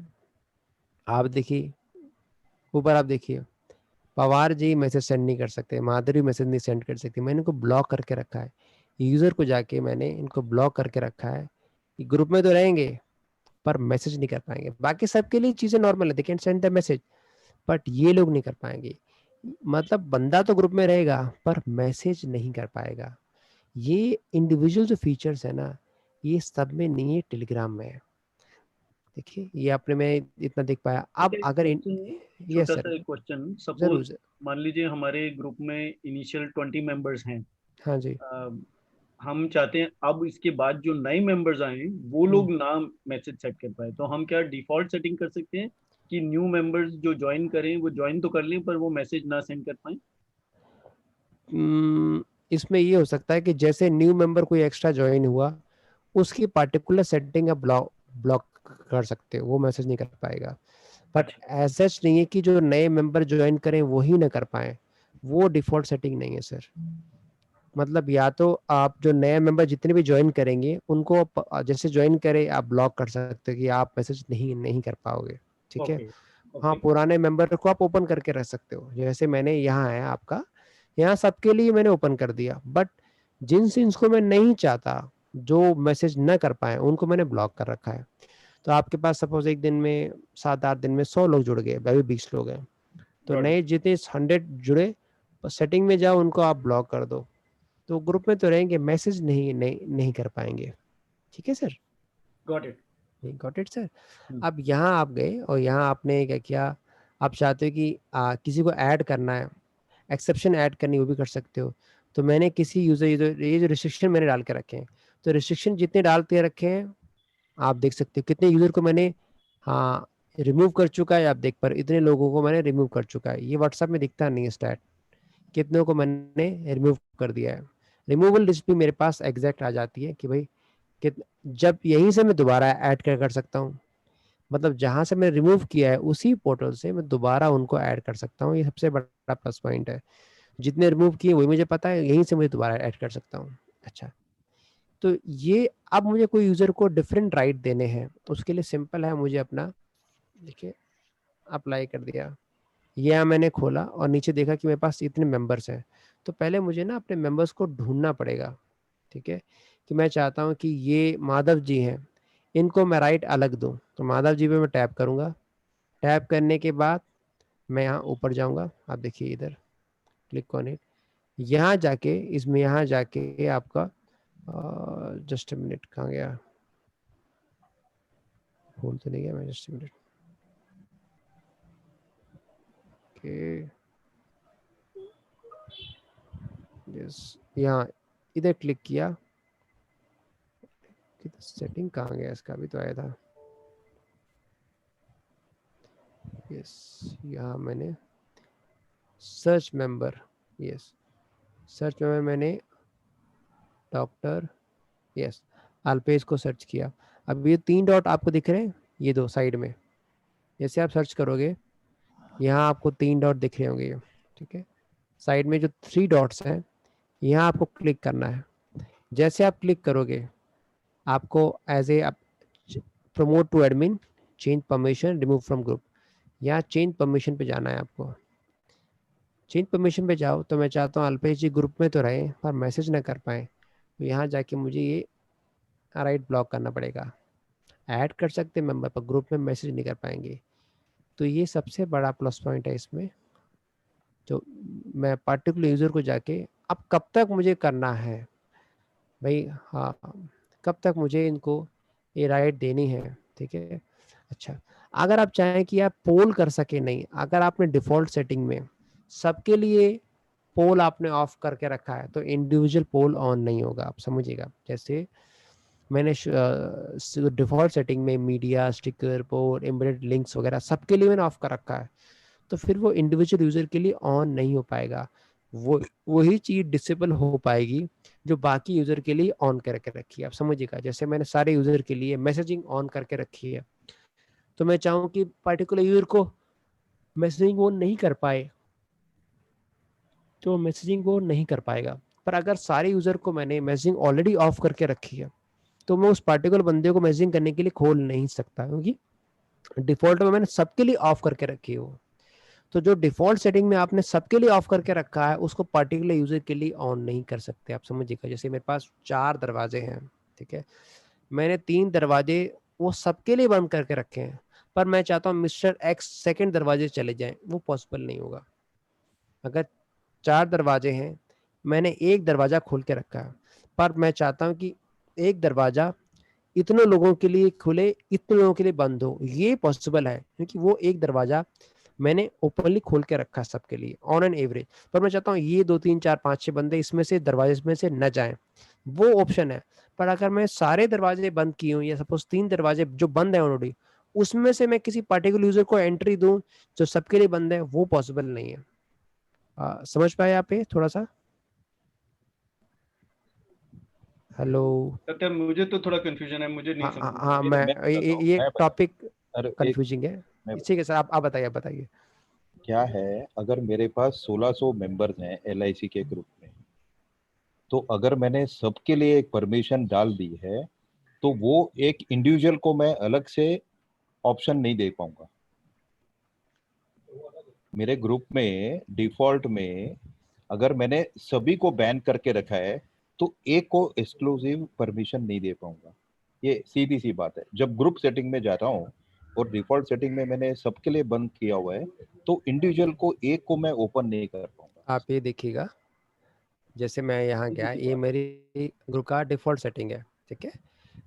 आप देखिए, ऊपर आप देखिए, पवार जी मैसेज सेंड नहीं कर सकते, माधुरी मैसेज नहीं सेंड कर सकती, मैंने इनको ब्लॉक करके रखा है। यूजर को जाके मैंने इनको ब्लॉक करके रखा है कि ग्रुप में तो रहेंगे पर मैसेज नहीं कर पाएंगे। बाकी सबके लिए चीजें नॉर्मल है, they can send the message, but ये लोग नहीं कर पाएंगे। मतलब बंदा तो ग्रुप में रहेगा पर मैसेज नहीं कर पाएगा। ये इंडिविजुअल जो फीचर्स है ना, ये सब में नहीं है, टेलीग्राम में है। देखिए ये आपने, मैं इतना देख पाया। अब अगर यस छोटा सर, सा एक क्वेश्चन, जरूर सपोज सर। मान लीजिए हमारे ग्रुप में इनिशियल 20 मेंबर्स हैं, हाँ जी। हम चाहते हैं अब इसके बाद जो नए मेंबर्स आए वो लोग ना मैसेज सेट कर पाए, तो हम क्या डिफॉल्ट सेटिंग कर सकते हैं कि न्यू मेंबर्स जो ज्वाइन करें वो ज्वाइन तो कर लें पर वो मैसेज ना सेंड कर पाए? इसमें ये हो सकता है कि जैसे न्यू मेंबर कोई एक्स्ट्रा ज्वाइन हुआ, उसकी पार्टिकुलर सेटिंग आप ब्लॉक कर सकते हो, वो मैसेज नहीं कर पाएगा। बट एज सच नहीं है कि जो नए मेंबर ज्वाइन करें वही ना कर पाए, वो डिफॉल्ट सेटिंग नहीं है सर। मतलब या तो आप जो नए मेंबर जितने भी ज्वाइन करेंगे उनको जैसे ज्वाइन करें आप ब्लॉक कर सकते हो कि आप मैसेज नहीं नहीं कर पाओगे, ठीक है। ओके हाँ, ओके पुराने मेंबर को आप ओपन करके रख सकते हो, जैसे मैंने यहाँ है आपका, यहाँ सबके लिए मैंने ओपन कर दिया, बट जिन सिंस को मैं नहीं चाहता जो मैसेज न कर पाए उनको मैंने ब्लॉक कर रखा है। तो आपके पास सपोज एक दिन में 7-8 दिन में 100 लोग जुड़ गए, अभी 20 लोग हैं, तो Got it. नए जितने 100 जुड़े सेटिंग में जाओ, उनको आप ब्लॉक कर दो, तो ग्रुप में तो रहेंगे, मैसेज नहीं कर पाएंगे। ठीक है sir? Got it. Got it sir. Hmm. अब यहाँ आप गए और यहाँ आपने क्या किया, आप चाहते हो कि किसी को ऐड करना है, एक्सेप्शन ऐड करनी, वो भी कर सकते हो। तो मैंने किसी यूजर, ये जो रिस्ट्रिक्शन मैंने डाल के रखे हैं, तो रिस्ट्रिक्शन जितने डालते रखे हैं आप देख सकते हो कितने यूजर को मैंने हाँ रिमूव कर चुका है। आप देख पर इतने लोगों को मैंने रिमूव कर चुका है। ये व्हाट्सएप में दिखता नहीं है स्टैट, कितनों को मैंने रिमूव कर दिया है। रिमूवल लिस्ट भी मेरे पास एग्जैक्ट आ जाती है कि भाई जब यहीं से मैं दोबारा ऐड कर सकता हूँ, मतलब जहां से मैंने रिमूव किया है उसी पोर्टल से मैं दोबारा उनको ऐड कर सकता हूँ। ये सबसे बड़ा प्लस पॉइंट है। जितने रिमूव किए वही मुझे पता है, यहीं से मुझे दोबारा ऐड कर सकता हूँ। अच्छा, तो ये अब मुझे कोई यूजर को डिफरेंट राइट देने हैं, उसके लिए सिंपल है, मुझे अपना देखिए अप्लाई कर दिया, यह मैंने खोला और नीचे देखा कि मेरे पास इतने मेंबर्स हैं। तो पहले मुझे ना अपने मेंबर्स को ढूंढना पड़ेगा। ठीक है, कि मैं चाहता हूँ कि ये माधव जी हैं, इनको मैं राइट अलग दूं, तो माधव जी पे मैं टैप करूंगा। टैप करने के बाद मैं यहाँ ऊपर जाऊंगा, आप देखिए इधर क्लिक ऑन इट, यहाँ जाके इसमें यहाँ जाके आपका जस्ट मिनट, कहाँ गया, भूल तो नहीं गया मैं, जस्ट मिनट के यस, यहाँ इधर क्लिक किया, सेटिंग कहाँ गया इसका, भी तो आया था। यस, यहाँ मैंने search member, yes search member मैंने डॉक्टर यस अल्पेश को सर्च किया। अब ये 3 डॉट आपको दिख रहे हैं, ये दो साइड में, जैसे आप सर्च करोगे यहाँ आपको 3 डॉट दिख रहे होंगे। ठीक है, साइड में जो 3 डॉट्स हैं यहाँ आपको क्लिक करना है। जैसे आप क्लिक करोगे आपको as a promote to admin, change permission, remove from group, यहाँ चेंज परमिशन पे जाना है आपको। चेंज परमिशन पे जाओ, तो मैं चाहता हूँ अल्पेश जी ग्रुप में तो रहे पर मैसेज ना कर पाए, तो यहाँ जाके मुझे ये राइट ब्लॉक करना पड़ेगा। ऐड कर सकते मेंबर पर ग्रुप में मैसेज नहीं कर पाएंगे। तो ये सबसे बड़ा प्लस पॉइंट है इसमें, जो मैं पार्टिकुलर यूजर को जाके अब कब तक मुझे करना है भाई, हाँ कब तक मुझे इनको ये राइट देनी है। ठीक है, अच्छा अगर आप चाहें कि आप पोल कर सके, नहीं अगर आपने डिफॉल्ट सेटिंग में सबके लिए पोल आपने ऑफ करके रखा है तो इंडिविजुअल पोल ऑन नहीं होगा, आप समझिएगा। जैसे मैंने डिफॉल्ट सेटिंग में मीडिया, स्टिकर, पोल, एम्बेडेड लिंक्स वगैरह सबके लिए मैंने ऑफ कर रखा है, तो फिर वो इंडिविजुअल यूजर के लिए ऑन नहीं हो पाएगा। वो वही चीज डिसेबल हो पाएगी जो बाकी यूजर के लिए ऑन करके रखी है, आप समझिएगा। जैसे मैंने सारे यूजर के लिए मैसेजिंग ऑन करके रखी है, तो मैं चाहूँ कि पर्टिकुलर यूजर को मैसेजिंग वो नहीं कर पाए तो मैसेजिंग वो नहीं कर पाएगा। पर अगर सारे यूजर को मैंने मैसेजिंग ऑलरेडी ऑफ करके रखी है तो मैं उस पार्टिकुलर बंदे को मैसेजिंग करने के लिए खोल नहीं सकता, क्योंकि डिफॉल्ट में मैंने सबके लिए ऑफ करके रखी है वो। तो जो डिफॉल्ट सेटिंग में आपने सबके लिए ऑफ करके रखा है उसको पर्टिकुलर यूजर के लिए ऑन नहीं कर सकते, आप समझिएगा। जैसे मेरे पास 4 दरवाजे हैं, ठीक है, मैंने 3 दरवाजे वो सबके लिए बंद करके रखे हैं, पर मैं चाहता हूँ मिस्टर एक्स सेकंड दरवाजे चले जाएं, वो पॉसिबल नहीं होगा। अगर 4 दरवाजे हैं, मैंने एक दरवाजा खोल के रखा है, पर मैं चाहता हूँ कि एक दरवाजा इतने लोगों के लिए खुले, इतने लोगों के लिए बंद हो, ये पॉसिबल है क्योंकि वो एक दरवाजा मैंने ओपनली खोल के रखा है सबके लिए ऑन एन एवरेज। पर मैं चाहता हूँ ये 2 3 4 5 6 बंदे इसमें से दरवाजे में से न जाएं, वो ऑप्शन है। पर अगर मैं सारे दरवाजे बंद किए हूँ या सपोज 3 दरवाजे जो बंद है ऑलरेडी, उसमें से मैं किसी पर्टिकुलर यूजर को एंट्री दूं जो सबके लिए बंद है, वो पॉसिबल नहीं है। समझ पाए आप ये थोड़ा सा? हेलो? सत्यम, मुझे तो थोड़ा कंफ्यूजन है, मुझे नहीं समझ में हाँ आ मैं बताता हूँ, ये मैं बताता टॉपिक हूँ। अरे एक कंफ्यूजिंग है। मैं ठीक है सर, आप बताइए, आप बताइए। क्या है, अगर मेरे पास 1600 मेंबर्स हैं LIC के ग्रुप में, तो अगर मैंने सबके लिए एक परमिशन डाल दी है तो वो एक इंडिविजुअल को मैं अलग से ऑप्शन नहीं दे पाऊंगा। मेरे ग्रुप में डिफॉल्ट में अगर मैंने सभी को बैन करके रखा है तो एक को एक्सक्लूसिव परमिशन नहीं दे पाऊंगा। ये सीधी सी बात है। जब ग्रुप सेटिंग में जा रहा हूँ और डिफॉल्ट सेटिंग में मैंने सबके लिए बंद किया हुआ है, तो इंडिविजुअल को एक को मैं ओपन नहीं कर पाऊंगा। आप ये देखिएगा, जैसे मैं यहाँ गया, ये मेरी ग्रुप का डिफॉल्ट सेटिंग है, ठीक है,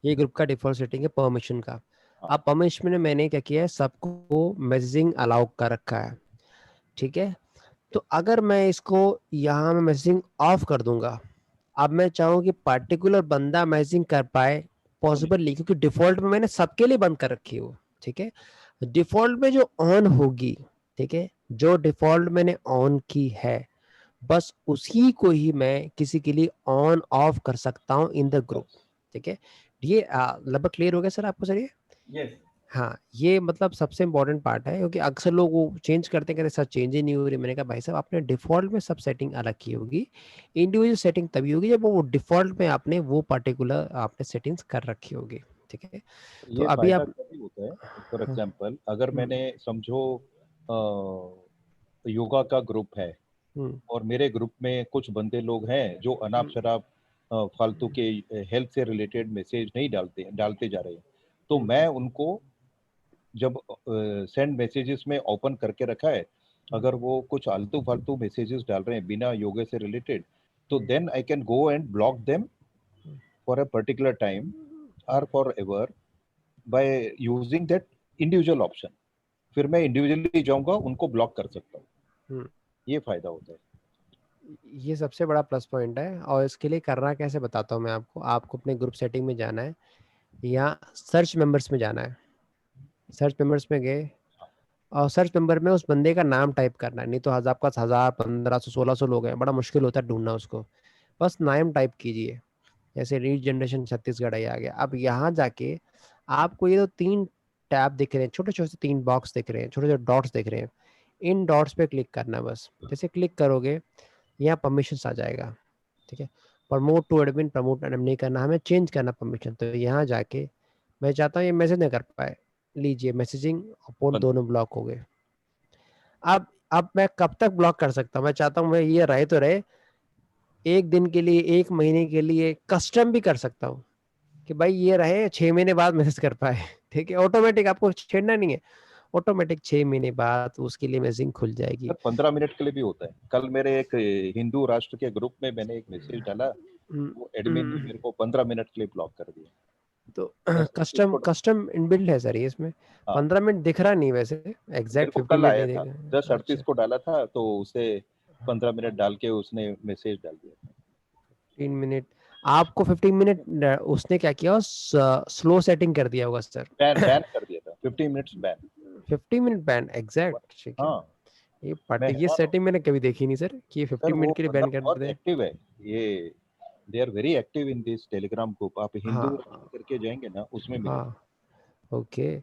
ये ग्रुप का डिफॉल्ट सेटिंग है परमिशन का। अब परमिशन में मैंने क्या किया है, सबको मैसेजिंग अलाउ कर रखा है, ठीक है। तो अगर मैं इसको यहाँ में मैसेजिंग ऑफ कर दूंगा, अब मैं चाहूँ कि पर्टिकुलर बंदा मैसेजिंग कर पाए, पॉसिबल नहीं, क्योंकि डिफॉल्ट में मैंने सबके लिए बंद कर रखी है वो, ठीक है। डिफॉल्ट में जो ऑन होगी, ठीक है, जो डिफॉल्ट मैंने ऑन की है, बस उसी को ही मैं किसी के लिए ऑन ऑफ कर सकता हूँ इन द ग्रुप, ठीक है। ये लगभग क्लियर हो गया सर आपको सर ये? यस हाँ, ये मतलब सबसे इम्पोर्टेंट पार्ट है, क्योंकि अक्सर लोग वो चेंज करते हैं, कहते सर चेंज ही नहीं हो रही। मैंने कहा भाई साहब, आपने डिफॉल्ट में सब सेटिंग अलग की होगी, इंडिविजुअल सेटिंग तभी होगी जब वो डिफॉल्ट में आपने वो पर्टिकुलर आपने सेटिंग्स कर रखी होगी, ठीक है। तो ये अभी फायदा आप तभी होता है। फॉर हाँ, एग्जांपल, अगर मैंने समझो योगा का ग्रुप है हम्म, और मेरे ग्रुप में कुछ बंदे लोग हैं जो अनाप शराब फालतू के हेल्थ से रिलेटेड मैसेज नहीं डालते जा रहे हैं, तो मैं उनको जब सेंड मैसेजेस में ओपन करके रखा है, अगर वो कुछ आलतू फालतू मैसेजेस डाल रहे हैं बिना योगा से रिलेटेड, तो then I can go and block them for a particular time or forever by using that individual option. फिर मैं इंडिविजुअली जाऊंगा, उनको ब्लॉक कर सकता हूँ। हम्म, ये फायदा होता है। ये सबसे बड़ा प्लस पॉइंट है। और इसके लिए करना कैसे बताता हूँ मैं आपको। आपको अपने ग्रुप सेटिंग में जाना है, या सर्च मेंबर्स में जाना है। सर्च मेंबर्स में गए और सर्च मेंबर में उस बंदे का नाम टाइप करना है, नहीं तो आपका 1000 1500 1600 लोग हैं, बड़ा मुश्किल होता है ढूंढना उसको। बस नाम टाइप कीजिए, जैसे रीड जनरेशन छत्तीसगढ़ ही आ गया। अब यहाँ जाके आपको ये तो 3 टैब दिख रहे हैं, छोटे छोटे 3 बॉक्स दिख रहे हैं, छोटे छोटे डॉट्स दिख रहे हैं, इन डॉट्स पे क्लिक करना है बस। जैसे क्लिक करोगे, यहाँ परमिशंस आ जाएगा, ठीक है। Promote to admin, promote admin नहीं करना, हमें चेंज करना परमिशन। तो यहाँ जाके मैं चाहता हूँ ये मैसेज नहीं कर पाए, लीजिए मैसेजिंग और पोल दोनों ब्लॉक हो गए। अब मैं कब तक ब्लॉक कर सकता हूँ? मैं चाहता हूँ मैं ये रहे तो रहे, 1 दिन के लिए, 1 महीने के लिए कस्टम भी कर सकता हूँ कि भाई ये रहे 6 महीने बाद मैसेज कर पाए, ठीक है। ऑटोमेटिक आपको छेड़ना नहीं है, ऑटोमेटिक 6 महीने बाद उसके लिए मैसेजिंग खुल जाएगी। 15 मिनट के लिए भी होता है। कल मेरे एक हिंदू राष्ट्र के ग्रुप में मैंने एक मैसेज डाला, वो एडमिन ने मेरे को 15 मिनट के लिए ब्लॉक कर दिया। तो 10-38 कस्टम को कस्टम इनबिल्ट है सर ये इसमें। हाँ, 15 मिनट दिख रहा नहीं वैसे, मेरे एग्जैक्ट को 50 कल मिनट आया नहीं था। दिख रहा। 10:38 अच्छा, को डाला था, तो उसे 15 मिनट डाल के उसने मैसेज डाल दिया। 15 मिनट। आपको 15 मिनट उसने क्या किया, स्लो सेटिंग कर दिया होगा सर। बैन बैन कर दिया था, 15 minutes ban. 50 minute ban exact, ठीक है। हाँ, मैं ये हैरान हूँ। सेटिंग मैंने कभी देखी नहीं सर कि ये सर 15 वो मिनट के लिए बंदा बैन कर बहुत दे। एक्टिव है। ये they are very active in this Telegram group. आप हिंदू हाँ राष्ट्र करके जाएंगे ना, उसमें मिलेगा। हाँ, ओके,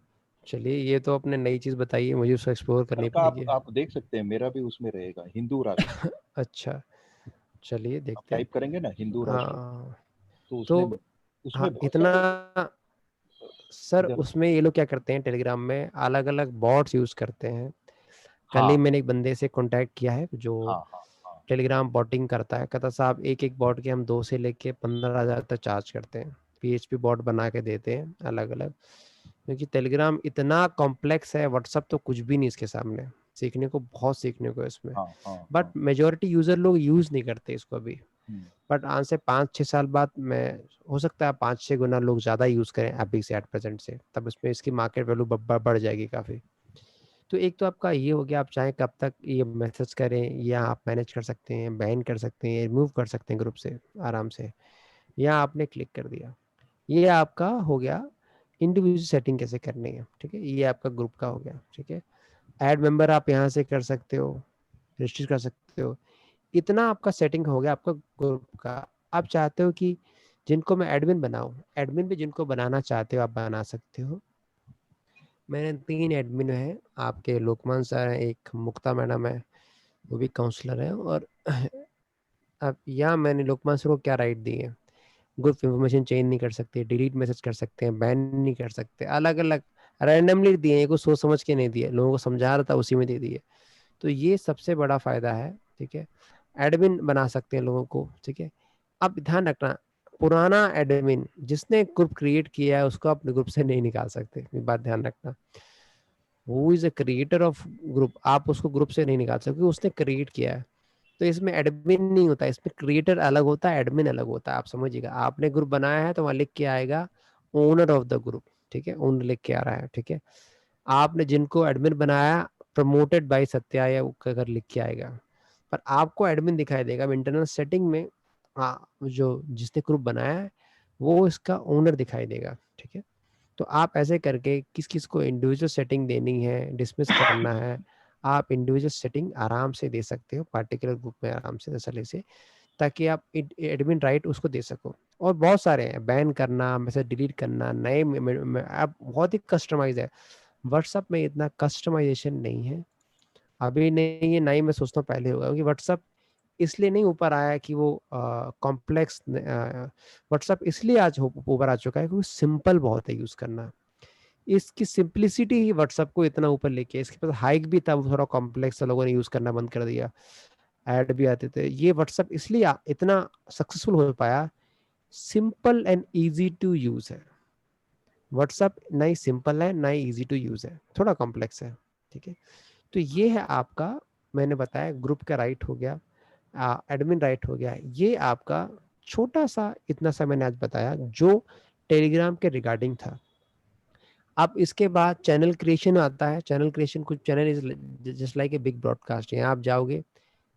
चलिए ये तो आपने नई चीज़ बताई है, मुझे उसको एक्सप्लोर कल करनी का पड़ेगी। आप देख सकते हैं, मेरा भी उसमें रहेगा हिंदू राष्ट्र। अच्छा, चलिए आप देखते हैं। टाइप करेंगे ना हिंदू राष्ट्र, हाँ, तो उसने तो हाँ, उसमें बहुत इतना सारे सर इधर। उसमें ये लोग क्या करते हैं, टेलीग्राम में अलग अलग बॉट्स यूज़ करते हैं। कल ही हाँ मैंने एक बंदे से कांटेक्ट किया है जो हाँ हाँ हाँ। टेलीग्राम बॉटिंग करता है, कहता साहब एक एक बॉट के हम 2 से लेके 15,000 तक चार्ज करते हैं, PHP बॉट बना के देते हैं अलग अलग। क्योंकि टेलीग्राम इतना कॉम्प्लेक्स है, व्हाट्सअप तो कुछ भी नहीं इसके सामने, सीखने को बहुत सीखने को है इसमें। हाँ हाँ बट हाँ। मेजोरिटी यूज़र लोग यूज़ नहीं करते इसको अभी। हम्म, बट आज से 5-6 साल बाद मैं, हो सकता है 5-6 गुना लोग ज़्यादा यूज़ करें अभी से एट प्रेजेंट से, तब इसमें इसकी मार्केट वैल्यू बढ़ जाएगी काफ़ी। तो एक तो आपका ये हो गया, आप चाहें कब तक ये मैसेज करें, या आप मैनेज कर सकते हैं, बैन कर सकते हैं, रिमूव कर सकते हैं ग्रुप से आराम से, या आपने क्लिक कर दिया। ये आपका हो गया इंडिविजुअल सेटिंग कैसे करनी है, ठीक है। ये आपका ग्रुप का हो गया, ठीक है। ऐड मेंबर आप यहाँ से कर सकते हो, रजिस्टर कर सकते हो। इतना आपका सेटिंग हो गया आपका ग्रुप का। आप चाहते हो कि जिनको मैं एडमिन बनाऊं, एडमिन भी जिनको बनाना चाहते हो आप बना सकते हो। मैंने 3 एडमिन है आपके, लोकमान सर हैं, एक मुक्ता मैडम है, वो भी काउंसलर है, और अब यहाँ मैंने लोकमान सर को क्या राइट दी है, ग्रुप इन्फॉर्मेशन चेंज नहीं कर सकते, डिलीट मैसेज कर सकते हैं, बैन नहीं कर सकते, अलग अलग रैंडमली दिए हैं, कुछ सोच समझ के नहीं दिए, लोगों को समझा रहा था उसी में दे दिए। तो ये सबसे बड़ा फायदा है, ठीक है। एडमिन बना सकते हैं लोगों को, ठीक है। अब ध्यान रखना, पुराना एडमिन जिसने ग्रुप क्रिएट किया है उसको अपने ग्रुप से नहीं निकाल सकते, ये बात ध्यान रखना। Who is a creator of group, आप उसको ग्रुप से नहीं निकाल सकते, उसने क्रिएट किया है। तो इसमें एडमिन नहीं होता, इसमें क्रिएटर अलग होता है, एडमिन अलग होता है। आप समझिएगा, आपने ग्रुप बनाया है तो वहां लिख के आएगा ओनर ऑफ द ग्रुप, ठीक है, ओनर लिख के आ रहा है, ठीक है। आपने जिनको एडमिन बनाया प्रमोटेड बाय सत्या या अगर लिख के आएगा, पर आपको एडमिन दिखाई देगा इंटरनल सेटिंग में। जो जिसने ग्रुप बनाया है वो इसका ओनर दिखाई देगा, ठीक है। तो आप ऐसे करके किस किस को इंडिविजुअल सेटिंग देनी है, डिसमिस करना है, आप इंडिविजुअल सेटिंग आराम से दे सकते हो पार्टिकुलर ग्रुप में आराम से तसल्ली से, ताकि आप एडमिन राइट उसको दे सको। और बहुत सारे हैं, बैन करना, मैसेज डिलीट करना, नए आप बहुत ही कस्टमाइज है। व्हाट्सअप में इतना कस्टमाइजेशन नहीं है अभी, नहीं है, नहीं मैं सोचता हूँ पहले होगा, क्योंकि व्हाट्सअप इसलिए नहीं ऊपर आया कि वो कॉम्प्लेक्स, व्हाट्सअप इसलिए आज ऊपर आ चुका है क्योंकि सिंपल बहुत है यूज करना। इसकी सिंप्लिसिटी ही व्हाट्सअप को इतना ऊपर लेके, इसके पास हाइक भी था, वो थोड़ा कॉम्प्लेक्स लोगों ने यूज करना बंद कर दिया, ऐड भी आते थे। ये व्हाट्सअप इसलिए इतना सक्सेसफुल हो पाया, simple and easy to use है। व्हाट्सअप ना ही सिंपल है ना ही इजी टू यूज है, थोड़ा कॉम्प्लेक्स है, ठीक है। तो ये है आपका, मैंने बताया ग्रुप का राइट हो गया, एडमिन राइट हो गया, ये आपका छोटा सा इतना सा मैंने आज बताया जो टेलीग्राम के रिगार्डिंग था। अब इसके बाद चैनल क्रिएशन आता है। चैनल क्रिएशन, कुछ channel is just like a big broadcast. यहाँ आप जाओगे,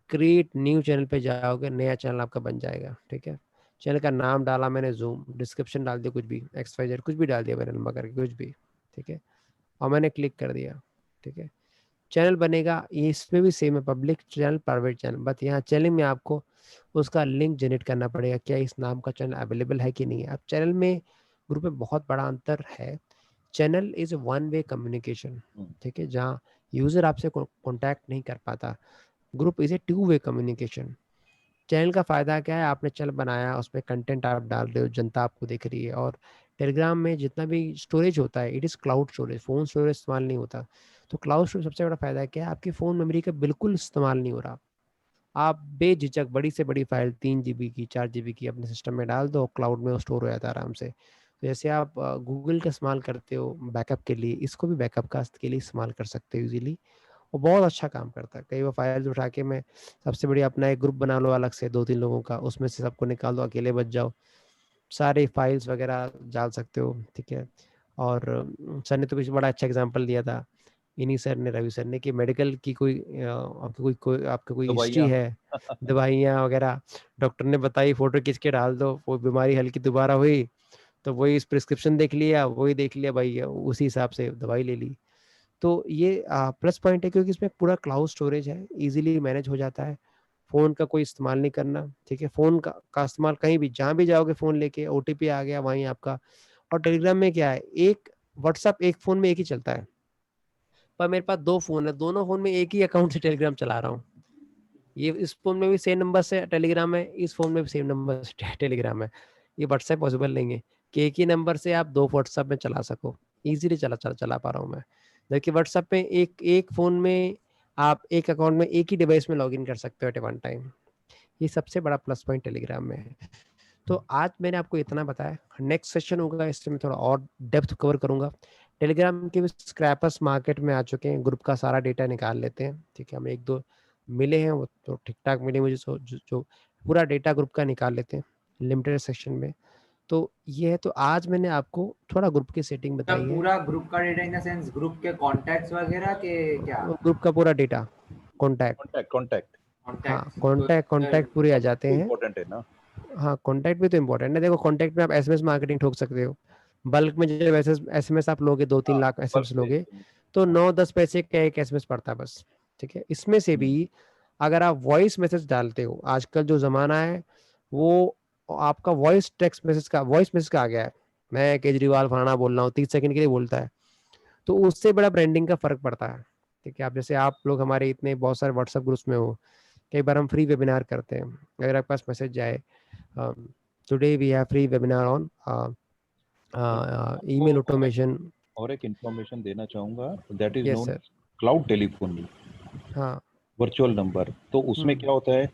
क्रिएट न्यू चैनल पे जाओगे, नया चैनल आपका बन जाएगा, ठीक है। चैनल का नाम डाला मैंने जूम, डिस्क्रिप्शन डाल दिया कुछ भी, XYZ कुछ भी डाल दिया मैंने लंबा करके कुछ भी, ठीक है, और मैंने क्लिक कर दिया, ठीक है। चैनल बनेगा, ये इसमें भी सेम है, public channel, private channel. But यहाँ चैनल में आपको उसका लिंक जनरेट करना पड़ेगा, क्या इस नाम का चैनल अवेलेबल है कि नहीं है। अब चैनल में ग्रुप में बहुत बड़ा अंतर है। Channel is one way communication, ठीक है, जहाँ यूजर आपसे कॉन्टैक्ट नहीं कर पाता। Group is a two way communication. Channel का फायदा क्या है, आपने चैनल बनाया, उसमें कंटेंट आप डाल रहे हो, जनता आपको देख रही है। और टेलीग्राम में जितना भी स्टोरेज होता है, it is cloud storage, phone storage इस्तेमाल नहीं होता। तो क्लाउड स्टोरेज सबसे बड़ा फायदा क्या है, आपकी फ़ोन मेमोरी का बिल्कुल इस्तेमाल नहीं हो रहा। आप बेझिझक बड़ी से बड़ी फाइल 3 GB की, 4 GB की अपने सिस्टम में डाल दो, क्लाउड में वो स्टोर हो जाता है आराम से। तो जैसे आप गूगल का इस्तेमाल करते हो बैकअप के लिए, इसको भी बैकअप का के लिए इस्तेमाल कर सकते हो ईजिली, और बहुत अच्छा काम करता है। कई बार फाइल्स उठा के मैं, सबसे बढ़िया अपना एक ग्रुप बना लो अलग से 2-3 लोगों का, उसमें से सबको निकाल दो, अकेले बच जाओ, सारे फाइल्स वगैरह डाल सकते हो, ठीक है। और सर ने तो कुछ बड़ा अच्छा एग्जांपल दिया था, इन्हीं सर ने, रवि सर ने, कि मेडिकल की कोई आपकी कोई आपका कोई हिस्ट्री दवाइयाँ। है, दवाइयाँ वगैरह, डॉक्टर ने बताई, फोटो खींच के डाल दो, वो बीमारी हल्की दोबारा हुई तो वही प्रिस्क्रिप्शन देख लिया, वही देख लिया भाई, उसी हिसाब से दवाई ले ली। तो ये प्लस पॉइंट है क्योंकि इसमें पूरा क्लाउड स्टोरेज है, इजीली मैनेज हो जाता है। फ़ोन का कोई इस्तेमाल नहीं करना, ठीक है। फ़ोन का इस्तेमाल कहीं भी, जहाँ भी जाओगे फ़ोन लेके, OTP आ गया वहीं आपका। और टेलीग्राम में क्या है, एक व्हाट्सअप एक फ़ोन में एक ही चलता है, पर मेरे पास 2 फ़ोन है, दोनों फ़ोन में एक ही अकाउंट से टेलीग्राम चला रहा हूँ। ये इस फ़ोन में भी सेम नंबर से टेलीग्राम है, इस फ़ोन में भी सेम नंबर से टेलीग्राम है। ये व्हाट्सएप पॉसिबल नहीं है कि एक ही नंबर से आप 2 व्हाट्सएप में चला सको। ईज़िली चला पा रहा हूँ मैं। जबकि व्हाट्सएप में एक फ़ोन में आप एक अकाउंट में एक ही डिवाइस में लॉगिन कर सकते हो एट ए वन टाइम। ये सबसे बड़ा प्लस पॉइंट टेलीग्राम में है। तो आज मैंने आपको इतना बताया, नेक्स्ट सेशन होगा इससे मैं थोड़ा और डेप्थ कवर करूँगा। टेलीग्राम के भी स्क्रैपर्स मार्केट में आ चुके हैं, ग्रुप का सारा डेटा निकाल लेते हैं, ठीक है। हम 1-2 मिले हैं, वो तो ठीक-ठाक मिले मुझे, जो पूरा डेटा ग्रुप का निकाल लेते हैं लिमिटेड सेक्शन में। तो ये है, तो आज मैंने आपको थोड़ा ग्रुप की सेटिंग बताई है। पूरा ग्रुप का data in the sense group के कॉन्टैक्ट्स वगैरह के क्या? ग्रुप का पूरा डेटा, कॉन्टैक्ट, कॉन्टैक्ट हाँ, कॉन्टैक्ट्स कॉन्टैक्ट पूरे आ जाते हैं। इम्पोर्टेंट है ना। हाँ, कॉन्टैक्ट भी तो इम्पोर्टेंट है। देखो, कॉन्टैक्ट में आप SMS मार्केटिंग ठोक सकते हो। बल्क में जब SMS आप लोगे, 2-3 हाँ, लाख बल्क SMS में लोगे, तो 9-10 पैसे का एक SMS पड़ता है बस, ठीक है। इसमें से भी अगर आप वॉइस मैसेज डालते हो, आजकल जो ज़माना है वो आपका वॉइस मैसेज का आ गया है। मैं केजरीवाल फलाना बोल रहा हूँ, 30 सेकंड के लिए बोलता है, तो उससे बड़ा ब्रांडिंग का फ़र्क पड़ता है, ठीक है। आप जैसे आप लोग हमारे इतने बहुत सारे व्हाट्सएप ग्रुप्स में हो, कई बार हम फ्री वेबिनार करते हैं, अगर आपके पास मैसेज जाए, today we have free webinar on email automation. और एक इंफॉर्मेशन देना चाहूंगा, that is yes known sir. Cloud telephony, हाँ। Virtual number. तो उसमें क्या होता है,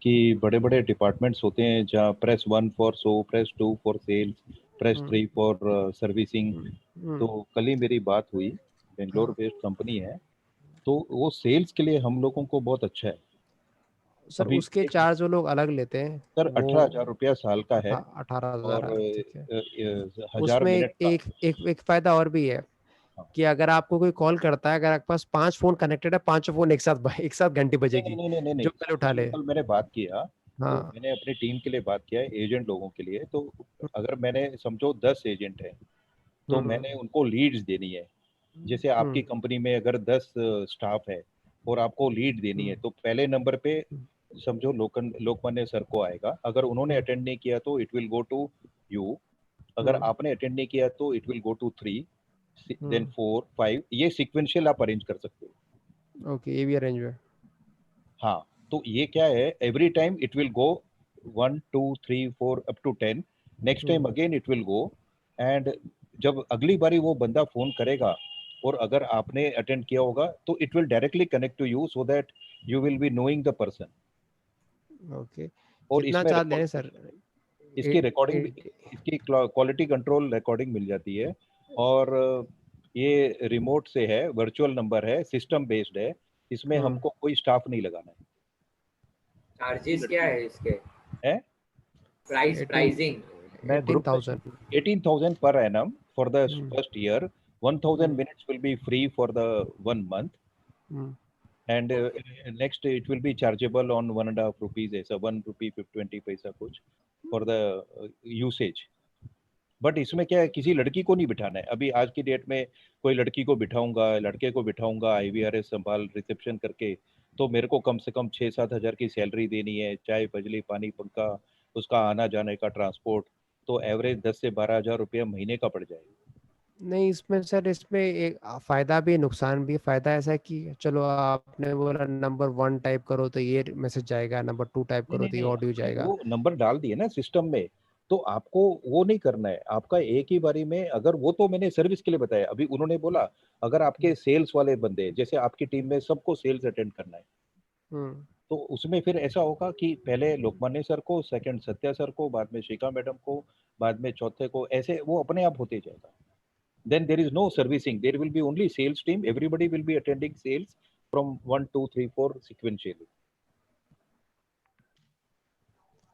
कि बड़े बड़े डिपार्टमेंट्स होते हैं जहाँ press 1 for show, press 2 for sales, press 3 for servicing. तो कल ही मेरी बात हुई, बेंगलोर बेस्ड कंपनी है, तो वो सेल्स के लिए हम लोगों को बहुत अच्छा है। सर अभी उसके चार्ज वो लोग अलग लेते हैं, सर वो 18,000 रुपया साल का है 18,000 और ठीक है। 1000 उसमें मिनट का। एक फायदा और भी है हाँ। कि अगर आपको कोई कॉल करता है, अगर आपके पास 5 फोन कनेक्टेड है, 5 फोन एक साथ घंटी नहीं बजेगी, नहीं नहीं नहीं नहीं, जो पहले उठा जो ले। कल मैंने बात किया, तो हाँ। मैंने अपनी टीम के लिए बात किया है, एजेंट लोगों के लिए। तो अगर मैंने समझो 10 एजेंट हैं, तो हम्म मैंने उनको लीड्स देनी है। जैसे आपकी हम्म कंपनी में अगर 10 स्टाफ है और आपको लीड देनी है, हम्म तो पहले नंबर पे हम्म समझो लोकमान्य सर को आएगा। अगर उन्होंने हम्म अटेंड नहीं किया तो it will go to you. अगर हम्म आपने अटेंड नहीं किया तो it will go to 3, then hmm, 4, 5। ये सीक्वेंशियल आप अरेंज कर सकते हो। ओके, ये भी अरेंज है। हाँ, तो ये क्या है, every time it will go 1 2 3 4 up to 10। Next time hmm again it will go. And जब अगली बारी वो बंदा फोन करेगा और अगर आपने अटेंड किया होगा, तो it will directly connect to you, so that you will be knowing the person. Okay, और कितना इसमें चार्ज ले रहे हैं सर? इसकी एट रिकॉर्डिंग, एट इसकी क्वालिटी कंट्रोल रिकॉर्डिंग मिल जाती है। और ये रिमोट से है, वर्चुअल नंबर है, सिस्टम बेस्ड है। इसमें हम्म हमको कोई स्टाफ नहीं लगाना चार्जेस क्या है। है इसके? है एटीन प्राइसिंग? मैं ग्रुप में 18,000। 18,000 per annum for the hmm first year. 1,000 hmm minutes will be free for the 1 month, hmm and okay. next it will be chargeable on 1.5 rupees, ऐसा 1 rupee 20 पैसा कुछ for the usage. बट इसमें क्या है, किसी लड़की को नहीं बिठाना है। अभी आज की डेट में कोई लड़की को बिठाऊंगा, लड़के को बिठाऊंगा IVRS संभाल रिसेप्शन करके, तो मेरे को कम से कम 6-7 हज़ार की सैलरी देनी है, चाय बिजली पानी पंखा, उसका आना जाने का ट्रांसपोर्ट, तो एवरेज 10 से 12 हज़ार रुपया महीने का पड़ जाएगा। नहीं, इसमें सर इसमें एक फायदा भी है, नुकसान भी है। फायदा ऐसा है कि चलो आपने बोला नंबर 1 टाइप करो तो ये मैसेज जाएगा, नंबर 2 टाइप नहीं करो नहीं तो ये नहीं, ऑडियो आपने जाएगा। वो नंबर डाल दिए ना सिस्टम में, तो आपको वो नहीं करना है। आपका एक ही बारी में, अगर वो तो मैंने सर्विस के लिए बताया। अभी उन्होंने बोला अगर आपके सेल्स वाले बंदे, जैसे आपकी टीम में सबको सेल्स अटेंड करना है, हम्म तो उसमें फिर ऐसा होगा कि पहले लोकमान्य सर को, सेकंड सत्या सर को, बाद में शिखा मैडम को, बाद में चौथे को, ऐसे वो अपने आप होते जाएगा। Then there is no servicing, there will be only sales team, everybody will be attending sales from 1 2 3 4 sequentially.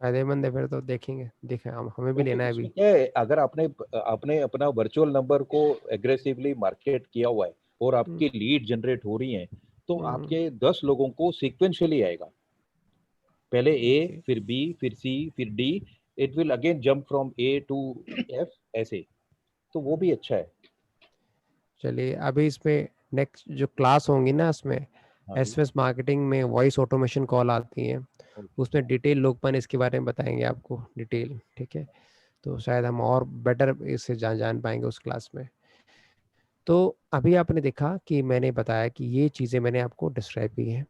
फायदेमंद है, फिर तो देखेंगे, देखें हमें भी क्योंकि लेना है उसमें अभी। क्या है, अगर आपने आपने अपना वर्चुअल नंबर को एग्रेसिवली मार्केट किया हुआ है और हम्म आपकी लीड जनरेट हो रही है, तो हम्म, आपके 10 लोगों को सीक्वेंशियली आएगा। पहले ए, ओके, फिर बी, फिर सी, फिर D. It will again jump from A to F, ऐसे। तो वो भी अच्छा है। चलिए अभी इसमें नेक्स्ट जो क्लास होंगी ना, इसमें हाँ जी। एसएमएस मार्केटिंग में वॉइस ऑटोमेशन कॉल आती है, ओके। उसमें डिटेल लोकपाल इसके बारे में बताएंगे आपको डिटेल, ठीक है? तो शायद हम और बेटर इससे जान पाएंगे उस क्लास में। तो अभी आपने देखा कि मैंने बताया कि ये चीज़ें मैंने आपको डिस्क्राइब की हैं।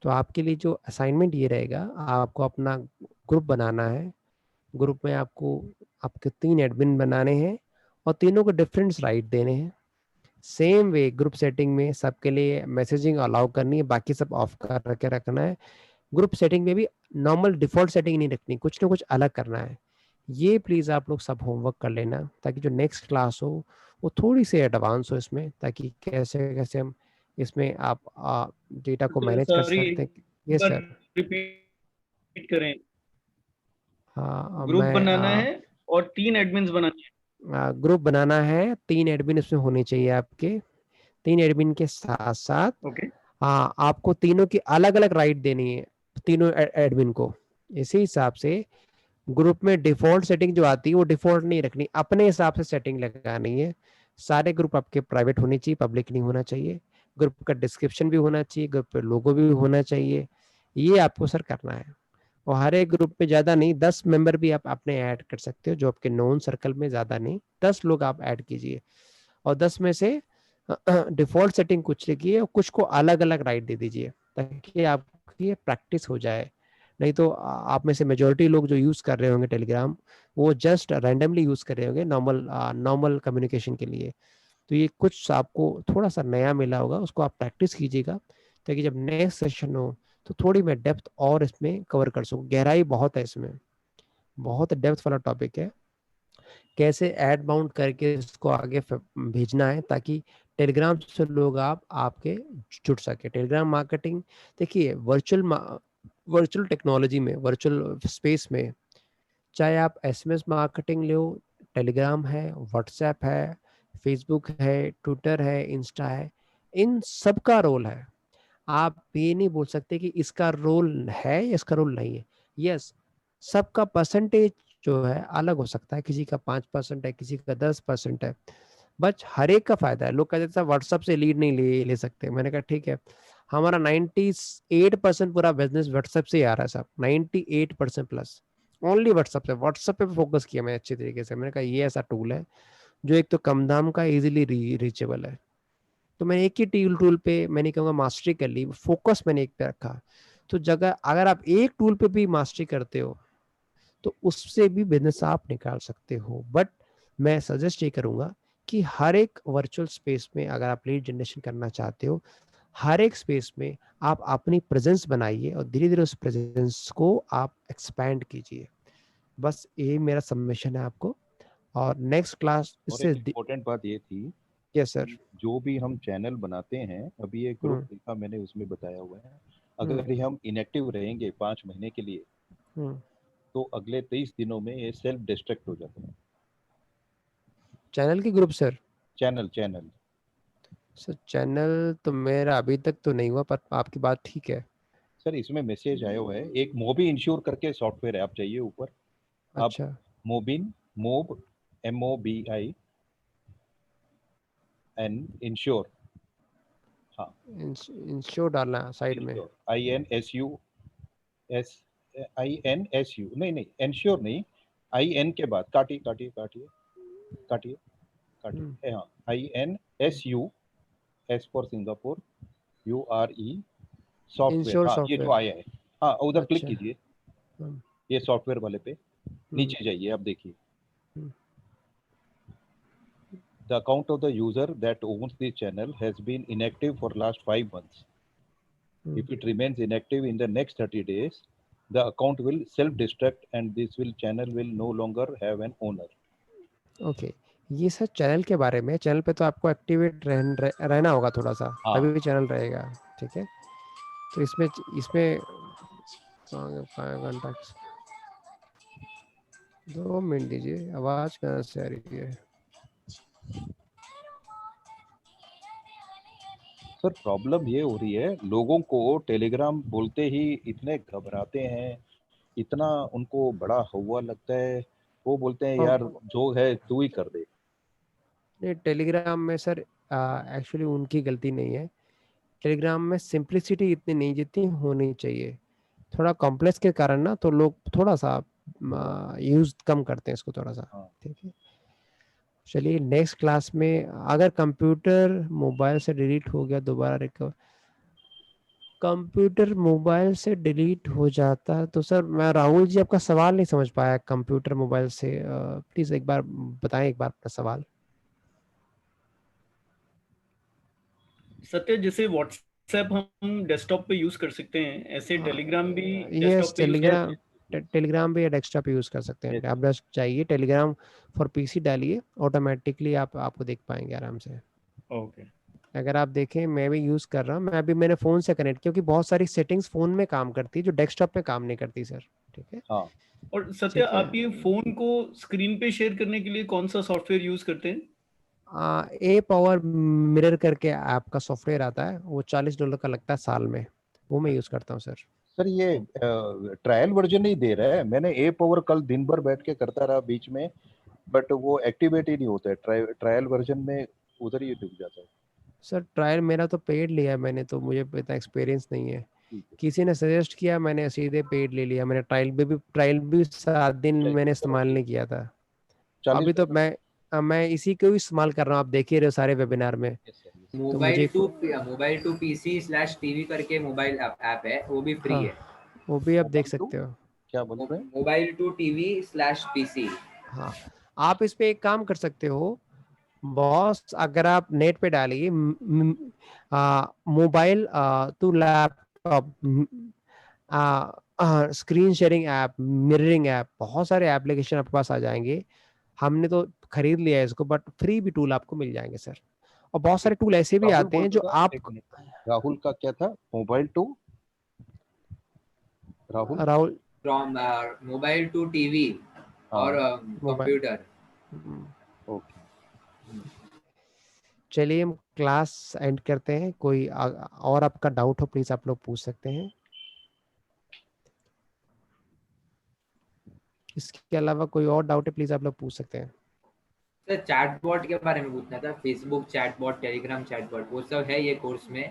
तो आपके लिए जो असाइनमेंट ये रहेगा, आपको अपना ग्रुप बनाना है। ग्रुप में आपको आपके 3 एडमिन बनाने हैं और तीनों को डिफरेंट राइट देने हैं। सेम वे ग्रुप सेटिंग में सबके लिए मैसेजिंग अलाउ करनी है, बाकी सब ऑफ कर के रखना है। ग्रुप सेटिंग में भी नॉर्मल डिफॉल्ट सेटिंग नहीं रखनी, कुछ ना कुछ अलग करना है। ये प्लीज़ आप लोग सब होमवर्क कर लेना, ताकि जो नेक्स्ट क्लास हो वो थोड़ी सी एडवांस हो इसमें, ताकि कैसे कैसे हम इसमें आप डेटा को मैनेज कर सॉरी, सकते हैं। एक यस बार सर। रिपीट करें। हाँ, अब ग्रुप मैं बनाना है और 3 एडमिन्स बनाने हैं। ग्रुप बनाना है, 3 एडमिन इसमें होने चाहिए आपके। 3 एडमिन के साथ साथ ओके। आपको तीनों की अलग अलग राइट देनी है, तीनों एडमिन को। इसी हिसाब से ग्रुप में डिफॉल्ट सेटिंग जो आती है वो डिफॉल्ट नहीं रखनी, अपने हिसाब से सेटिंग लगानी है। सारे ग्रुप आपके प्राइवेट होने चाहिए, पब्लिक नहीं होना चाहिए। ग्रुप का डिस्क्रिप्शन भी होना चाहिए, ग्रुप पे लोगो भी होना चाहिए। ये आपको सर करना है। और हर एक ग्रुप में ज्यादा नहीं, 10 मेंबर भी आप अपने ऐड कर सकते हो, जो आपके नोन सर्कल में, ज्यादा नहीं, 10 लोग आप ऐड कीजिए। और 10 में से डिफॉल्ट सेटिंग कुछ लिखिए और कुछ को अलग अलग राइट दे दीजिए, ताकि आपकी ये प्रैक्टिस हो जाए। नहीं तो आप में से मेजोरिटी लोग जो यूज कर रहे होंगे टेलीग्राम, वो जस्ट रैंडमली यूज कर रहे होंगे नॉर्मल कम्युनिकेशन के लिए। तो ये कुछ आपको थोड़ा सा नया मिला होगा, उसको आप प्रैक्टिस कीजिएगा, ताकि जब नेक्स्ट सेशन हो तो थोड़ी मैं डेप्थ और इसमें कवर कर सकूँ। गहराई बहुत है इसमें, बहुत डेप्थ वाला टॉपिक है। कैसे ऐड माउंट करके इसको आगे भेजना है ताकि टेलीग्राम से लोग आपके जुड़ सके। टेलीग्राम मार्केटिंग देखिए, वर्चुअल टेक्नोलॉजी में, वर्चुअल स्पेस में, चाहे आप एसएमएस मार्केटिंग लो, टेलीग्राम है, व्हाट्सएप है, फेसबुक है, ट्विटर है, इंस्टा है, इन सब का रोल है। आप ये नहीं बोल सकते कि इसका रोल है या इसका रोल नहीं है। यस, सबका परसेंटेज जो है अलग हो सकता है, किसी का 5% है, किसी का 10% है, बट हर एक का फायदा है। लोग कहते थे व्हाट्सएप से लीड नहीं ले सकते, मैंने कहा ठीक है, हमारा 98% पूरा बिजनेस व्हाट्सएप से ही आ रहा है साहब, 98% प्लस ओनली व्हाट्सएप से। व्हाट्सएप पे फोकस किया मैं अच्छी तरीके से। मैंने कहा ये ऐसा टूल है जो एक तो कम दाम का, इजीली रीचेबल है। तो मैंने एक ही टूल पे, मैं नहीं कहूँगा मास्टरी कर ली, फोकस मैंने एक पे रखा। तो जगह अगर आप एक टूल पे भी मास्टरी करते हो तो उससे भी बिजनेस आप निकाल सकते हो। बट मैं सजेस्ट ये करूंगा कि हर एक वर्चुअल स्पेस में अगर आप लीड जनरेशन करना चाहते हो, हर एक स्पेस में आप अपनी प्रेजेंस बनाइए और धीरे धीरे उस प्रेजेंस को आप एक्सपैंड कीजिए। बस ये मेरा सबमिशन है आपको। और नेक्स्ट क्लास और इससे एक इम्पोर्टेंट बात ये थी, यस सर। जो भी हम चैनल बनाते हैं, अभी एक ग्रुप लिखा मैंने, उसमें बताया हुआ है, अगर ये हम इनएक्टिव रहेंगे 5 महीने के लिए तो अगले 23 दिनों में ये सेल्फ डिस्ट्रक्ट हो जाता है। चैनल की group sir? Channel sir channel तो मेरा अभी तक तो नहीं हुआ, पर आपकी बात ठीक है सर। इसमें मैसेज आया हुआ है, एक मोबी इंश्योर करके सॉफ्टवेयर है, आप चाहिए ऊपर। आप अच्छा, मोब MOBI एन इंश्योर, हाँ इंश्योर डालना है साइड में। इंश्योर INSU नहीं इंश्योर नहीं, IN के बाद काटिए हाँ, INSU, S for Singapore, URE software, ensure हाँ ये जो सॉफ्टवेयर। आया है, हाँ उधर क्लिक अच्छा। कीजिए, ये सॉफ्टवेयर वाले पे नीचे जाइए, आप देखिए the account of the user that owns the channel has been inactive for last 5 months. If it remains inactive in the next 30 days, the account will self-destruct and this channel will no longer have an owner. Okay, ये सर चैनल के बारे में। चैनल पे तो आपको एक्टिवेट रहना होगा थोड़ा सा, हाँ। तभी भी चैनल रहेगा, ठीक है। तो इसमें इसमें 5 घंटा 2 मिनट दीजिए, आवाज कहाँ से आ रही है? सर प्रॉब्लम ये हो रही है, लोगों को टेलीग्राम बोलते ही इतने घबराते हैं, इतना उनको बड़ा हवा लगता है, वो बोलते हैं यार जो है तू ही कर दे। नहीं, टेलीग्राम में सर एक्चुअली उनकी गलती नहीं है। टेलीग्राम में सिंप्लिसिटी इतनी नहीं जितनी होनी चाहिए। थोड़ा कॉम्प्लेक्स के कारण ना तो लोग थोड़ा सा यूज कम करते हैं इसको थोड़ा सा, ठीक है। चलिए नेक्स्ट क्लास में, अगर कंप्यूटर मोबाइल से डिलीट हो गया दोबारा रिकवर, कंप्यूटर मोबाइल से डिलीट हो जाता है तो सर मैं राहुल जी आपका सवाल नहीं समझ पाया। कंप्यूटर मोबाइल से प्लीज एक बार बताएं, एक बार अपना सवाल। सत्य, जैसे व्हाट्सएप हम डेस्कटॉप पे यूज कर सकते हैं, ऐसे टेलीग्राम भी यस, डेस्कटॉप पे यूज कर सकते हैं। टेलीग्राम भी डेस्कटॉप पे यूज कर सकते हैं। आप बस चाहिए टेलीग्राम फॉर पीसी डालिए, ऑटोमेटिकली आपको देख पाएंगे आराम से। ओके। अगर आप देखें, मैं भी यूज कर रहा हूँ, मैं अभी मैंने फोन से कनेक्ट, क्योंकि बहुत सारी सेटिंग्स फोन में काम करती है जो डेस्कटॉप पे काम नहीं करती सर, ठीक है। हाँ। और सत्य, आप ये फोन को स्क्रीन पे शेयर करने के लिए कौन सा सॉफ्टवेयर यूज करते हैं? ए पावर मिरर करके आपका सॉफ्टवेयर आता है, वो $40 का लगता है साल में, वो मैं यूज करता हूँ सर। सर ये ट्रायल वर्जन नहीं दे रहा है, मैंने ए पावर कल दिन भर बैठ के करता रहा बीच में, बट वो एक्टिवेट ही नहीं होता है। ट्रायल वर्जन में उधर ही डूब जाता है। सर ट्रायल मेरा तो पेड लिया है मैंने, तो मुझे इतना एक्सपीरियंस नहीं है। किसी ने सजेस्ट किया, मैंने सीधे पेड ले लिया। मैंने ट्रायल भी 7 दिन मैंने इस्तेमाल नहीं किया था। अभी तो मैं इसी को इस्तेमाल कर रहा हूँ, आप देख ही रहे हो सारे वेबिनार में। Mobile to PC slash TV करके मोबाइल ऐप है, वो भी फ्री है। वो भी आप देख सकते हो। क्या बोल रहे हैं? Mobile to TV slash PC. हाँ, आप इस पे एक काम कर सकते हो बॉस, अगर आप नेट पे डालिए mobile to laptop screen sharing app, mirroring app, बहुत सारे एप्लीकेशन आपके पास आ जाएंगे। हमने तो खरीद लिया है इसको, बट फ्री भी टूल आपको मिल जाएंगे सर। और बहुत सारे टूल ऐसे भी राहुल आते बोल हैं जो रहा था, आप, एक मिनट, राहुल का क्या था, mobile to Rahul? Rahul, from mobile to TV और हाँ, मोबाइल, कंप्यूटर। ओके। चलिए हम क्लास एंड करते हैं। कोई और आपका डाउट हो प्लीज आप लोग पूछ सकते हैं। इसके अलावा कोई और डाउट है प्लीज आप लोग पूछ सकते हैं। सर चैटबॉट के बारे में पूछना था, फेसबुक चैटबॉट, टेलीग्राम चैटबॉट, वो सब है ये कोर्स में?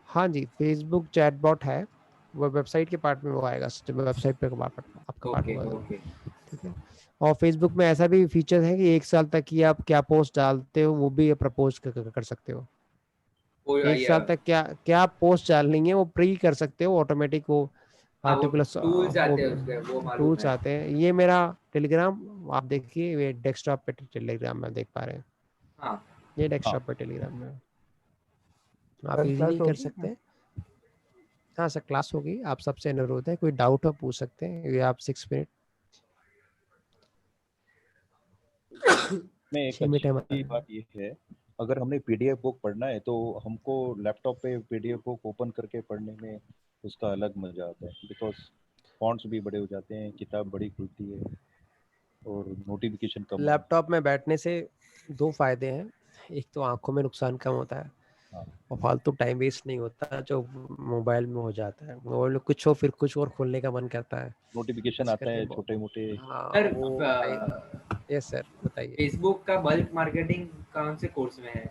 हाँ जी, फेसबुक चैटबॉट है, वो वेबसाइट के पार्ट में वो आएगा, वेबसाइट पे आपका पार्ट ओके होगा। ओके। ठीक है। और फेसबुक में ऐसा भी फीचर है कि 1 साल तक की आप क्या पोस्ट डालते हो वो भी प्रपोज कर सकते हो। वो 1 साल तक क्या क्या पोस्ट डालनी है वो प्री कर सकते हो, ऑटोमेटिक वो हाँ वो पार्टिकुलर टूल्स आते हैं उसके, वो मालूम टूल्स है। आते हैं। ये मेरा टेलीग्राम आप देखिए, ये डेस्कटॉप पे टेलीग्राम में देख पा रहे हैं, हाँ ये हाँ, डेस्कटॉप पे टेलीग्राम में आप सर क्लास इजीली कर होगी? सकते हैं। हाँ सर, क्लास होगी, आप सबसे अनुरोध है, कोई डाउट हो पूछ सकते हैं, ये आप 6 मिनट में एक 6 मिनट है अच्छी बात ये है, अगर हमने पीडीएफ बुक पढ़ना है तो हमको लैपटॉप पे पीडीएफ बुक ओपन करके पढ़ने में उसका अलग मजा आता है, बिकॉज फॉन्ट्स भी बड़े हो जाते हैं, किताब बड़ी खुलती है और नोटिफिकेशन कम आता लैपटॉप में बैठने से 2 फायदे हैं। एक तो आंखों में नुकसान कम होता है, है। हाँ, और फालतू टाइम वेस्ट नहीं होता जो मोबाइल में हो जाता है। मोबाइल में कुछ हो फिर कुछ और खोलने का मन करता है, नोटिफिकेशन इस आता करके है छोटे मोटे। हाँ सर, वो टाइम। यस सर, बताइए। फेसबुक का बल्क मार्केटिंग कौन से कोर्स में है?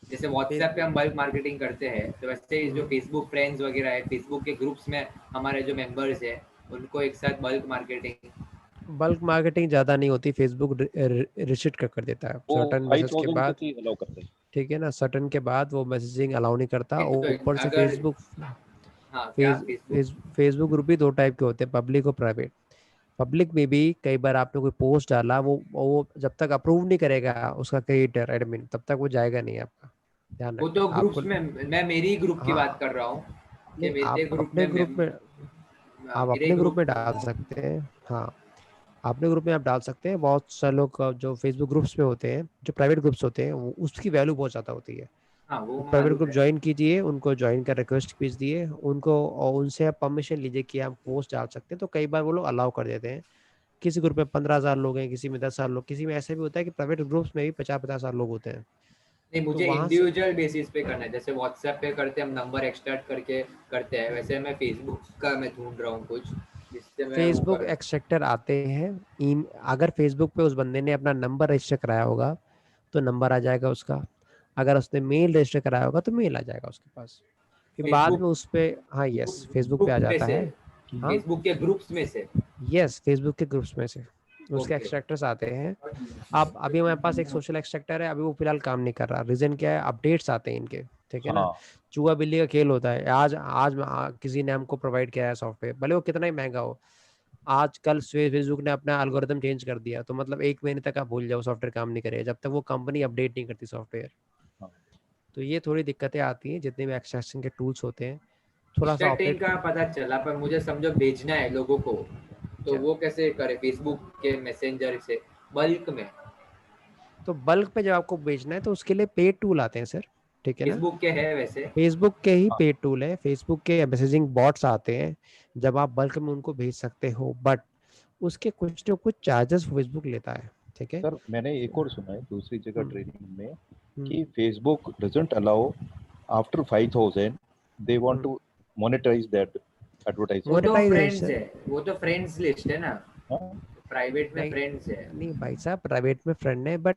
जैसे व्हाट्सएप पे हम बल्क मार्केटिंग करते हैं, तो वैसे जो फेसबुक फ्रेंड्स वगैरह है, फेसबुक के ग्रुप्स में हमारे जो मेंबर्स है उनको एक साथ बल्क मार्केटिंग। बल्क मार्केटिंग ज़्यादा नहीं होती, फेसबुक रिस्ट्रिक्ट कर देता है वो सर्टन मैसेज के 5000 तक बाद। ही अलाउ करते हैं। ठीक है ना, सर्टन के बाद वो मैसेजिंग अलाउ नहीं करता। तो ऊपर से अगर, फेसबुक हाँ क्या फेसबुक? फेसबुक ग्रुप भी 2 टाइप के होते हैं, पब्लिक और प्राइवेट। पब्लिक में भी कई बार आपने कोई पोस्ट डाला, वो जब तक अप्रूव नहीं करेगा उसका क्रिएटर एडमिन, तब तक वो जाएगा नहीं आपका, ध्यान वो तो रखना आपको। ग्रुप्स में, मैं मेरी ग्रुप की बात हाँ, कर रहा हूँ कि नहीं मेरे आप ग्रुप अपने में ग्रुप में, आप मेरे अपने ग्रुप ग्रुप। में डाल सकते हैं। हाँ, अपने ग्रुप में आप डाल सकते हैं। बहुत सारे लोग जो फेसबुक ग्रुप्स में होते हैं, जो प्राइवेट ग्रुप्स होते हैं, उसकी वैल्यू बहुत ज़्यादा होती है। हाँ वो प्राइवेट मालूम ग्रुप है। ज्वाइन कीजिए, उनको ज्वाइन का रिक्वेस्ट भेज दिए उनको, और उनसे आप परमिशन लीजिए कि आप पोस्ट डाल सकते हैं, तो कई बार वो लोग अलाउ कर देते हैं। किसी ग्रुप में 15,000 लोग हैं, किसी में 10,000 लोग, किसी में ऐसा भी होता है कि प्राइवेट ग्रुप्स में भी 50,000 लोग होते हैं। नहीं, तो मुझे वहां से इंडिविजुअल बेसिस पे करना है, जैसे व्हाट्सएप पे करते हैं हम, नंबर एक्सट्रैक्ट करके करते हैं, वैसे मैं फेसबुक का मैं ढूंढ रहा हूँ कुछ जिससे मैं वो फेसबुक कर। एक्सट्रैक्टर आते हैं। इन अगर फेसबुक पे उस बंदे ने अपना नंबर रजिस्टर कराया होगा तो नंबर आ जाएगा उसका, अगर उसने मेल रजिस्टर कराया होगा तो मेल आ जाएगा उसके पास, फिर बाद फेसबुक में उस पे, हाँ यस, फेसबुक पे ग्रुप आ में जाता से, है। हाँ फेसबुक के ग्रुप्स में से। यस, फेसबुक के ग्रुप्स में से उसके ओके। एक्सट्रैक्टर्स आते हैं। अब अभी हमारे पास एक सोशल एक्सट्रैक्टर है, अभी वो फिलहाल काम नहीं कर रहा, रीजन क्या है, अपडेट्स आते हैं इनके। ठीक है ना, हाँ, चूहा बिल्ली का खेल होता है। आज आज किसी ने हमको प्रोवाइड किया है सॉफ्टवेयर, भले वो कितना ही महंगा हो, आज कल फेसबुक ने अपना एल्गोरिदम चेंज कर दिया, तो मतलब 1 महीने तक आप भूल जाओ सॉफ्टवेयर काम नहीं करेगा, जब तक वो कंपनी अपडेट नहीं करती सॉफ्टवेयर। हाँ। तो ये थोड़ी दिक्कतें आती हैं जितने भी एक्सट्रैक्शन के टूल्स होते हैं, थोड़ा सा एक्सट्रैक्टिंग ऑपरेट। का पता चला, पर मुझे समझो भेजना है लोगों को, तो क्या, वो कैसे करे फेसबुक के मैसेंजर से बल्क में? तो बल्क में जब आपको बेचना है तो उसके लिए पेड टूल आते हैं सर। ठीक है ना, फेसबुक के है वैसे? फेसबुक के ही हाँ, पेड टूल है, फेसबुक के मैसेजिंग बॉट्स आते हैं, जब आप बल्क में उनको भेज सकते हो, बट उसके कुछ न कुछ चार्जेस फेसबुक लेता है। ठीक है। सर मैंने एक और सुना है दूसरी जगह हम्म, ट्रेनिंग में हम्म, कि Facebook doesn't allow after 5000 they want to monetize that वो एडवर्टाइजमेंट। तो फ्रेंड्स मोनेटाइजेशन है, वो तो फ्रेंड्स लिस्ट है ना, हाँ, प्राइवेट में नहीं, फ्रेंड्स है। नहीं भाई साहब, प्राइवेट में फ्रेंड है, बट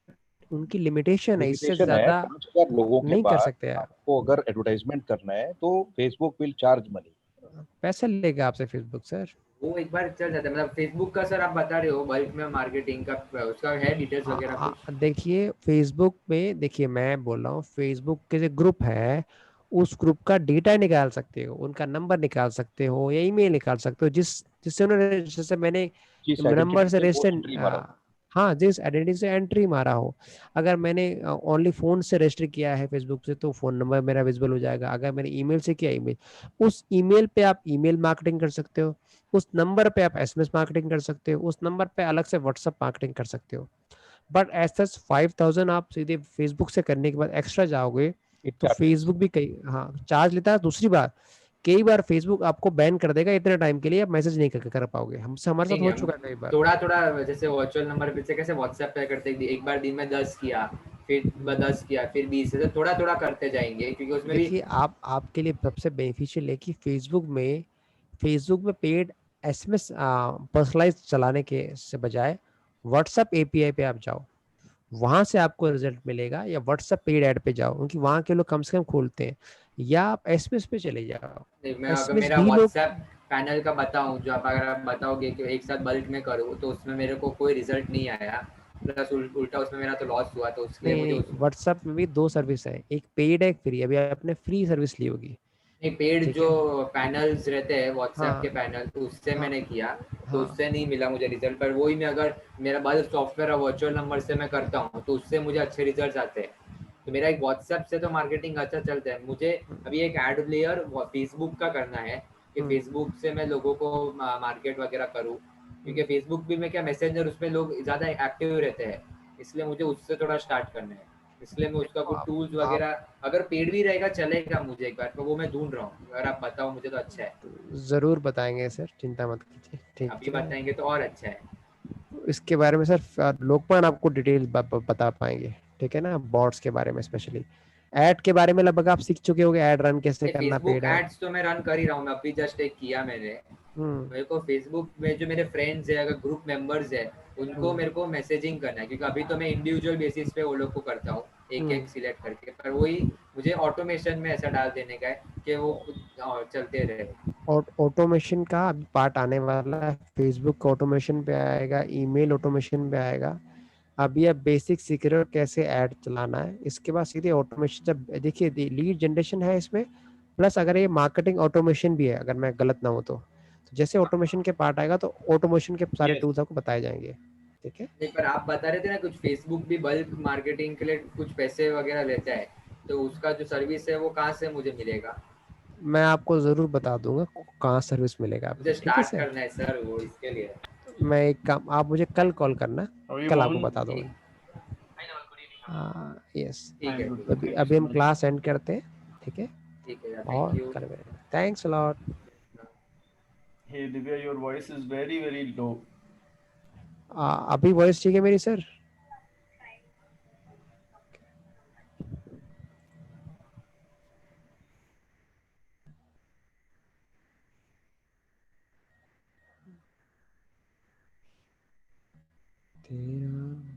उनकी लिमिटेशन है, इससे लिमिटेशन है, ज्यादा 5000 लोगों के नहीं कर बाद सकते आप। आपको अगर एडवर्टाइजमेंट करना है तो फेसबुक विल चार्ज मनी। पैसे लेगा आपसे फेसबुक सर। वो एक बार चल जाता है, मतलब फेसबुक का सर आप बता रहे हो बल्क में मार्केटिंग का, उसका है डिटेल्स वगैरह कुछ? देखिए फेसबुक में, देखिए मैं बोल रहा हूँ, फेसबुक के जो ग्रुप है उस ग्रुप का डेटा निकाल सकते हो, उनका नंबर निकाल सकते हो या ईमेल निकाल सकते हो, जिससे उन्होंने, जैसे मैंने जिस नंबर आइडेंटिटी से से वो रजिस्टर, एंट्री मारा हो। हाँ, जिस आइडेंटिटी से एंट्री मारा हो। अगर मैंने ओनली फोन से रजिस्टर किया है फेसबुक से, तो फोन नंबर मेरा विजिबल हो जाएगा। अगर मैंने ईमेल से किया, ईमेल, उस ईमेल पे आप ईमेल मार्केटिंग कर सकते हो, उस नंबर पे आप एसएमएस मार्केटिंग कर सकते हो, उस नंबर पे अलग से व्हाट्सएप मार्केटिंग कर सकते हो। बट एज सच 5000 आप सीधे फेसबुक से करने के बाद एक्स्ट्रा जाओगे इट तो चार्जेस। फेसबुक भी कई, हाँ, चार्ज लेता है। दूसरी बात, कई बार फेसबुक आपको बैन कर देगा इतने टाइम के लिए, आप मैसेज नहीं कर पाओगे। हमसे, हमारे नहीं साथ नहीं, हो हम चुका है कई बार। थोड़ा थोड़ा जैसे वर्चुअल नंबर पे से कैसे व्हाट्सएप पे करते हैं, एक बार दिन में 10 किया, फिर 10 किया, फिर 20, ऐसे थोड़ा थोड़ा करते जाएंगे, क्योंकि उसमें भी देखिए, आप आपके लिए सबसे बेनिफिशियल है कि फेसबुक में पेड एसएमएस पर्सनलाइज चलाने के से बजाय व्हाट्सएप एपीआई पे आप जाओ, वहां से आपको रिजल्ट मिलेगा। या व्हाट्सएप पेड ऐड पे जाओ, क्योंकि वहां के लोग कम से कम खोलते हैं। या आप एसएमएस पे चले जाओ, नहीं, मैं अगर एसएमएस मेरा भी लोग, व्हाट्सएप पैनल का बताऊं, जो आप अगर आप बताओगे कि एक साथ बल्क में करूँ, तो उसमें मेरे को कोई रिजल्ट नहीं आया, प्लस उल्टा उसमें मेरा तो लॉस हुआ, तो इसलिए नहीं मुझे नहीं, उस व्हाट्सएप में भी दो सर्विस है, एक पेड है एक फ्री। अभी आपने फ्री सर्विस ली होगी, नहीं, पेड ठीक जो है। पैनल्स रहते हैं व्हाट्सएप के हाँ पैनल, तो उससे हाँ मैंने किया, तो हाँ उससे नहीं मिला मुझे रिजल्ट। पर वही मैं अगर मेरा बल्क सॉफ्टवेयर और वर्चुअल नंबर से मैं करता हूँ, तो उससे मुझे अच्छे रिजल्ट आते हैं। तो मेरा एक व्हाट्सएप से तो मार्केटिंग अच्छा चलता है। मुझे अभी एक एड लेयर फेसबुक का करना है, कि हम्म, फेसबुक से मैं लोगों को मार्केट वगैरह करूँ, क्योंकि हम्म, फेसबुक भी में क्या मैसेंजर, उसमें लोग ज़्यादा एक्टिव रहते हैं, इसलिए मुझे उससे थोड़ा स्टार्ट करना है। इसलिए मैं उसका देखो कुछ टूल्स आप वगैरह, अगर पेड भी रहेगा चलेगा मुझे एक बार, तो वो मैं ढूंढ रहा हूँ, अगर आप बताओ मुझे तो अच्छा है। जरूर बताएंगे सर, चिंता मत कीजिए, अभी ठीक है। बताएंगे तो और अच्छा है। इसके बारे में सर लोकमान आपको डिटेल बता पाएंगे, ठीक है ना, बॉट्स के बारे में स्पेशली। ऐड के बारे में लगभग आप सीख चुके होंगे, ऐड रन कैसे करना, फेसबुक पेड ऐड। एड्स तो मैं रन कर ही रहा हूँ, मैं अभी जस्ट एक किया मैंने। हम्म मेरे को फेसबुक में जो मेरे फ्रेंड्स है, अगर ग्रुप मेंबर्स है, उनको हम्म मेरे को मैसेजिंग करना है, क्योंकि अभी तो मैं इंडिविजुअल बेसिस पे वो लोग को करता हूँ, एक हम्म एक सिलेक्ट करके। पर वही मुझे ऑटोमेशन में ऐसा डाल देने का है कि वो खुद चलते रहे। और ऑटोमेशन का अभी पार्ट आने वाला है, फेसबुक ऑटोमेशन पे आएगा, ईमेल ऑटोमेशन पे आएगा। अभी आप बेसिक सीख रहे हो कैसे ऐड चलाना है, इसके बाद सीधे ऑटोमेशन। जब देखिए लीड जनरेशन है इसमें, प्लस अगर ये मार्केटिंग ऑटोमेशन भी है, अगर मैं गलत ना हूँ तो जैसे ऑटोमेशन के पार्ट आएगा तो ऑटोमेशन के सारे यस। टूल्स आपको बताए जाएंगे, ठीक है। नहीं, पर आप बता रहे थे ना कुछ फेसबुक भी बल्क मार्केटिंग के लिए कुछ पैसे वगैरह लेता है, तो उसका जो सर्विस है वो कहाँ से मुझे मिलेगा? मैं आपको जरूर बता दूंगा कहाँ सर्विस मिलेगा मुझे आपको, ठीक है स्टार्ट सर। करना है सर, वो इसके लिए। मैं एक काम, आप मुझे कल कॉल करना, और ये कल आपको मोहन। बता दूंगा। ठीक, हाँ यस। ठीक आई है, एम गुड, अभी थैंक यू अभी सो हम मच। क्लास एंड करते हैं, ठीक है। ठीक है, थैंक और यू। कल मिलेंगे, thanks lot. Hey Divya, your voice is very very low. अभी वॉइस ठीक है मेरी सर? तेरा